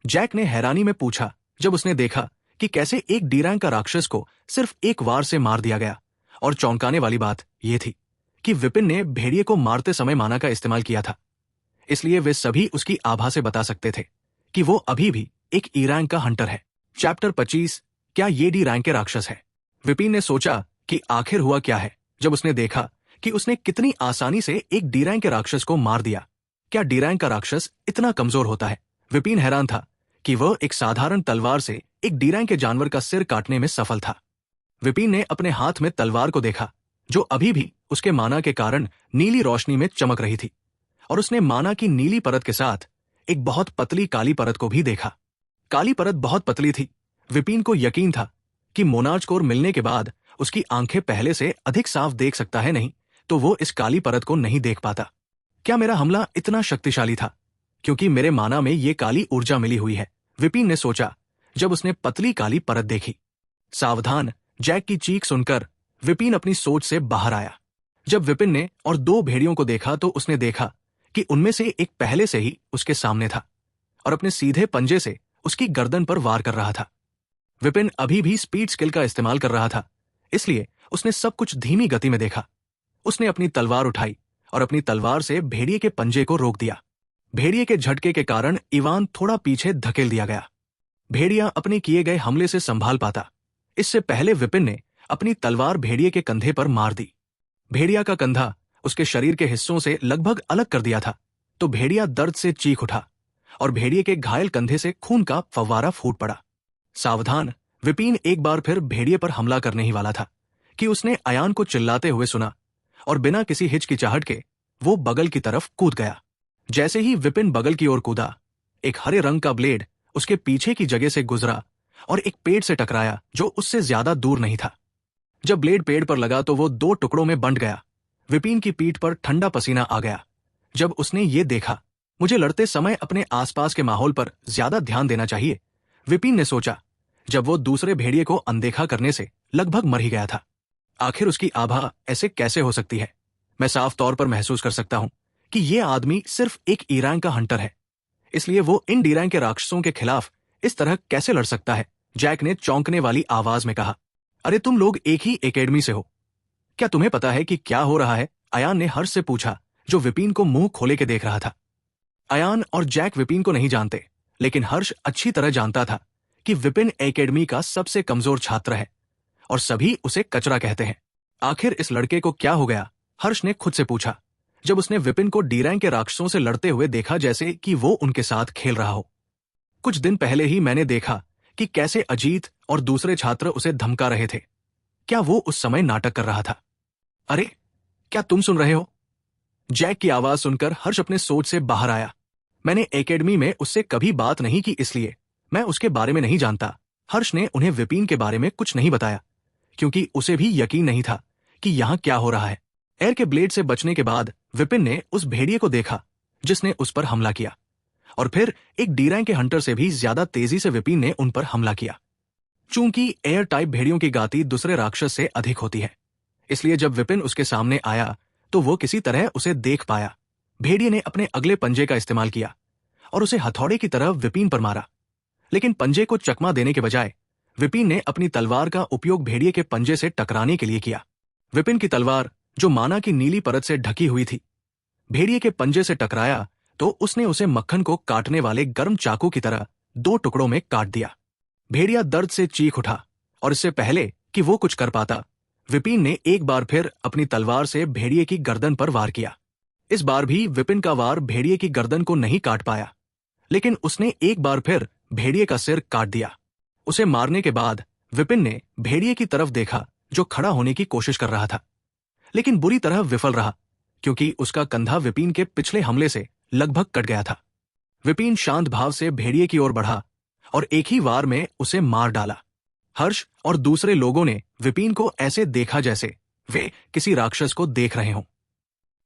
जैक ने हैरानी में पूछा जब उसने देखा कि कैसे एक डी रैंक का राक्षस को सिर्फ एक वार से मार दिया गया। और चौंकाने वाली बात यह थी कि विपिन ने भेड़िए को मारते समय माना का इस्तेमाल किया था, इसलिए वे सभी उसकी आभा से बता सकते थे कि वो अभी भी एक ई रैंक का हंटर है। चैप्टर 25, क्या ये डी रैंक के राक्षस है? विपिन ने सोचा कि आखिर हुआ क्या है जब उसने देखा कि उसने कितनी आसानी से एक डी रैंक के राक्षस को मार दिया। क्या डी रैंक का राक्षस इतना कमजोर होता है? विपिन हैरान था कि वह एक साधारण तलवार से एक डी रैंक के जानवर का सिर काटने में सफल था। विपिन ने अपने हाथ में तलवार को देखा जो अभी भी उसके माना के कारण नीली रोशनी में चमक रही थी, और उसने माना की नीली परत के साथ एक बहुत पतली काली परत को भी देखा। काली परत बहुत पतली थी। विपिन को यकीन था कि मोनार्च कोर मिलने के बाद उसकी आंखें पहले से अधिक साफ देख सकता है, नहीं तो वो इस काली परत को नहीं देख पाता। क्या मेरा हमला इतना शक्तिशाली था क्योंकि मेरे माना में ये काली ऊर्जा मिली हुई है? विपिन ने सोचा जब उसने पतली काली परत देखी। सावधान, जैक की चीख सुनकर विपिन अपनी सोच से बाहर आया। जब विपिन ने और 2 भेड़ियों को देखा तो उसने देखा कि उनमें से एक पहले से ही उसके सामने था। और अपने सीधे पंजे से उसकी गर्दन पर वार कर रहा था। विपिन अभी भी स्पीड स्किल का इस्तेमाल कर रहा था, इसलिए उसने सब कुछ धीमी गति में देखा। उसने अपनी तलवार उठाई और अपनी तलवार से भेड़िए के पंजे को रोक दिया। भेड़िए के झटके के कारण इवान थोड़ा पीछे धकेल दिया गया। भेड़िया अपने किए गए हमले से संभाल पाता, इससे पहले विपिन ने अपनी तलवार भेड़िए के कंधे पर मार दी। भेड़िया का कंधा उसके शरीर के हिस्सों से लगभग अलग कर दिया था, तो भेड़िया दर्द से चीख उठा और भेड़िए के घायल कंधे से खून का फव्वारा फूट पड़ा। सावधान विपिन एक बार फिर भेड़िए पर हमला करने ही वाला था कि उसने अयान को चिल्लाते हुए सुना और बिना किसी हिचकिचाहट के वो बगल की तरफ कूद गया। जैसे ही विपिन बगल की ओर कूदा, एक हरे रंग का ब्लेड उसके पीछे की जगह से गुजरा और एक पेड़ से टकराया जो उससे ज्यादा दूर नहीं था। जब ब्लेड पेड़ पर लगा तो वो 2 टुकड़ों में बंट गया। विपिन की पीठ पर ठंडा पसीना आ गया जब उसने ये देखा। मुझे लड़ते समय अपने आसपास के माहौल पर ज्यादा ध्यान देना चाहिए, विपिन ने सोचा, जब वो दूसरे भेड़िए को अनदेखा करने से लगभग मर ही गया था। आखिर उसकी आभा ऐसे कैसे हो सकती है? मैं साफ तौर पर महसूस कर सकता हूं कि ये आदमी सिर्फ एक ई रैंक का हंटर है, इसलिए वो इन डी रैंक के राक्षसों के खिलाफ इस तरह कैसे लड़ सकता है? जैक ने चौंकने वाली आवाज में कहा। अरे तुम लोग एक ही एकेडमी से हो, क्या तुम्हें पता है कि क्या हो रहा है? अयान ने हर्ष से पूछा, जो विपिन को मुंह खोले के देख रहा था। अयान और जैक विपिन को नहीं जानते, लेकिन हर्ष अच्छी तरह जानता था कि विपिन एकेडमी का सबसे कमजोर छात्र है और सभी उसे कचरा कहते हैं। आखिर इस लड़के को क्या हो गया? हर्ष ने खुद से पूछा, जब उसने विपिन को डी रैंक के राक्षसों से लड़ते हुए देखा जैसे कि वो उनके साथ खेल रहा हो। कुछ दिन पहले ही मैंने देखा कि कैसे अजीत और दूसरे छात्र उसे धमका रहे थे। क्या वो उस समय नाटक कर रहा था? अरे, क्या तुम सुन रहे हो? जैक की आवाज सुनकर हर्ष अपने सोच से बाहर आया। मैंने एकेडमी में उससे कभी बात नहीं की, इसलिए मैं उसके बारे में नहीं जानता। हर्ष ने उन्हें विपिन के बारे में कुछ नहीं बताया, क्योंकि उसे भी यकीन नहीं था कि यहां क्या हो रहा है। एयर के ब्लेड से बचने के बाद विपिन ने उस भेड़िए को देखा जिसने उस पर हमला किया, और फिर एक डी रैंक के हंटर से भी ज्यादा तेजी से विपिन ने उन पर हमला किया। चूंकि एयर टाइप भेड़ियों की गाती दूसरे राक्षस से अधिक होती है, इसलिए जब विपिन उसके सामने आया तो वो किसी तरह उसे देख पाया। भेड़िए ने अपने अगले पंजे का इस्तेमाल किया और उसे हथौड़े की तरह विपिन पर मारा, लेकिन पंजे को चकमा देने के बजाय विपिन ने अपनी तलवार का उपयोग भेड़िए के पंजे से टकराने के लिए किया। विपिन की तलवार, जो माना की नीली परत से ढकी हुई थी, भेड़िए के पंजे से टकराया तो उसने उसे मक्खन को काटने वाले गर्म चाकू की तरह 2 टुकड़ों में काट दिया। भेड़िया दर्द से चीख उठा और इससे पहले कि वो कुछ कर पाता, विपिन ने एक बार फिर अपनी तलवार से भेड़िए की गर्दन पर वार किया। इस बार भी विपिन का वार भेड़िए की गर्दन को नहीं काट पाया, लेकिन उसने एक बार फिर भेड़िए का सिर काट दिया। उसे मारने के बाद विपिन ने भेड़िए की तरफ देखा जो खड़ा होने की कोशिश कर रहा था, लेकिन बुरी तरह विफल रहा क्योंकि उसका कंधा विपिन के पिछले हमले से लगभग कट गया था। विपिन शांत भाव से भेड़िए की ओर बढ़ा और एक ही वार में उसे मार डाला। हर्ष और दूसरे लोगों ने विपिन को ऐसे देखा जैसे वे किसी राक्षस को देख रहे हों।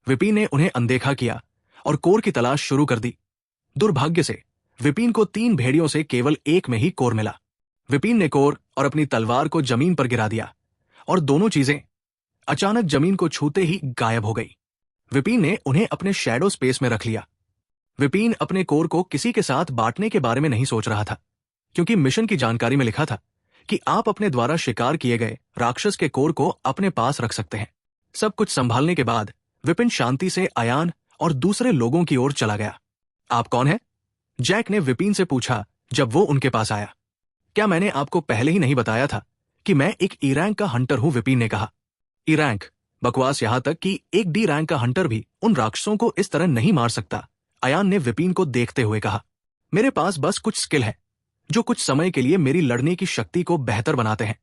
विपिन ने उन्हें अनदेखा किया और कोर की तलाश शुरू कर दी। दुर्भाग्य से विपिन को 3 भेड़ियों से केवल एक में ही कोर मिला। विपिन ने कोर और अपनी तलवार को जमीन पर गिरा दिया और दोनों चीजें अचानक जमीन को छूते ही गायब हो गई। विपिन ने उन्हें अपने शैडो स्पेस में रख लिया। विपिन अपने कोर को किसी के साथ बांटने के बारे में नहीं सोच रहा था, क्योंकि मिशन की जानकारी में लिखा था कि आप अपने द्वारा शिकार किए गए राक्षस के कोर को अपने पास रख सकते हैं। सब कुछ संभालने के बाद विपिन शांति से अयान और दूसरे लोगों की ओर चला गया। आप कौन हैं? जैक ने विपिन से पूछा जब वो उनके पास आया। क्या मैंने आपको पहले ही नहीं बताया था कि मैं एक ई रैंक का हंटर हूं? विपिन ने कहा। E rank? बकवास, यहां तक कि एक डी रैंक का हंटर भी उन राक्षसों को इस तरह नहीं मार सकता, अयान ने विपिन को देखते हुए कहा। मेरे पास बस कुछ स्किल है जो कुछ समय के लिए मेरी लड़ने की शक्ति को बेहतर बनाते हैं,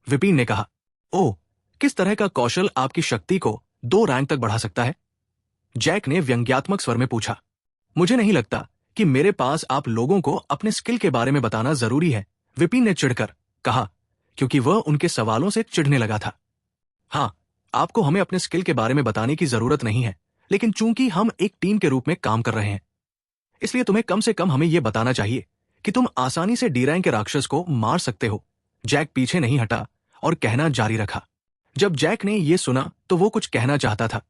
विपिन ने कहा। ओह, किस तरह का कौशल आपकी शक्ति को 2 रैंक तक बढ़ा सकता है? जैक ने व्यंग्यात्मक स्वर में पूछा। मुझे नहीं लगता कि मेरे पास आप लोगों को अपने स्किल के बारे में बताना जरूरी है, विपिन ने चिढ़कर कहा, क्योंकि वह उनके सवालों से चिढ़ने लगा था। हाँ, आपको हमें अपने स्किल के बारे में बताने की जरूरत नहीं है, लेकिन चूंकि हम एक टीम के रूप में काम कर रहे हैं, इसलिए तुम्हें कम से कम हमें यह बताना चाहिए कि तुम आसानी से डी रैंक के राक्षस को मार सकते हो। जैक पीछे नहीं हटा और कहना जारी रखा। जब जैक ने यह सुना तो वो कुछ कहना चाहता था,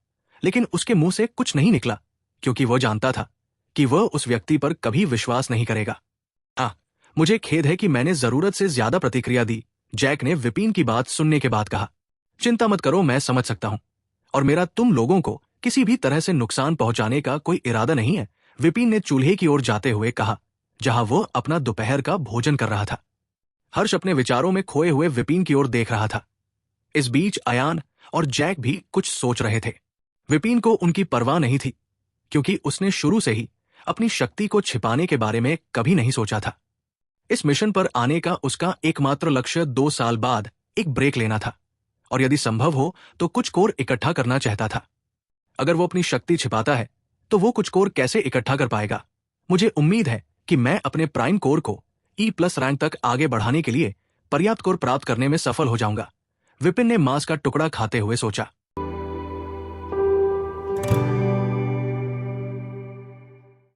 लेकिन उसके मुंह से कुछ नहीं निकला, क्योंकि वो जानता था कि वह उस व्यक्ति पर कभी विश्वास नहीं करेगा। मुझे खेद है कि मैंने जरूरत से ज्यादा प्रतिक्रिया दी, जैक ने विपिन की बात सुनने के बाद कहा। चिंता मत करो, मैं समझ सकता हूं, और मेरा तुम लोगों को किसी भी तरह से नुकसान पहुंचाने का कोई इरादा नहीं है, विपिन ने चूल्हे की ओर जाते हुए कहा, जहां वह अपना दोपहर का भोजन कर रहा था। हर्ष अपने विचारों में खोए हुए विपिन की ओर देख रहा था। इस बीच अयान और जैक भी कुछ सोच रहे थे। विपिन को उनकी परवाह नहीं थी, क्योंकि उसने शुरू से ही अपनी शक्ति को छिपाने के बारे में कभी नहीं सोचा था। इस मिशन पर आने का उसका एकमात्र लक्ष्य 2 साल बाद एक ब्रेक लेना था, और यदि संभव हो तो कुछ कोर इकट्ठा करना चाहता था। अगर वो अपनी शक्ति छिपाता है तो वो कुछ कोर कैसे इकट्ठा कर पाएगा? मुझे उम्मीद है कि मैं अपने प्राइम कोर को E+ रैंक तक आगे बढ़ाने के लिए पर्याप्त कोर प्राप्त करने में सफल हो जाऊंगा, विपिन ने मांस का टुकड़ा खाते हुए सोचा।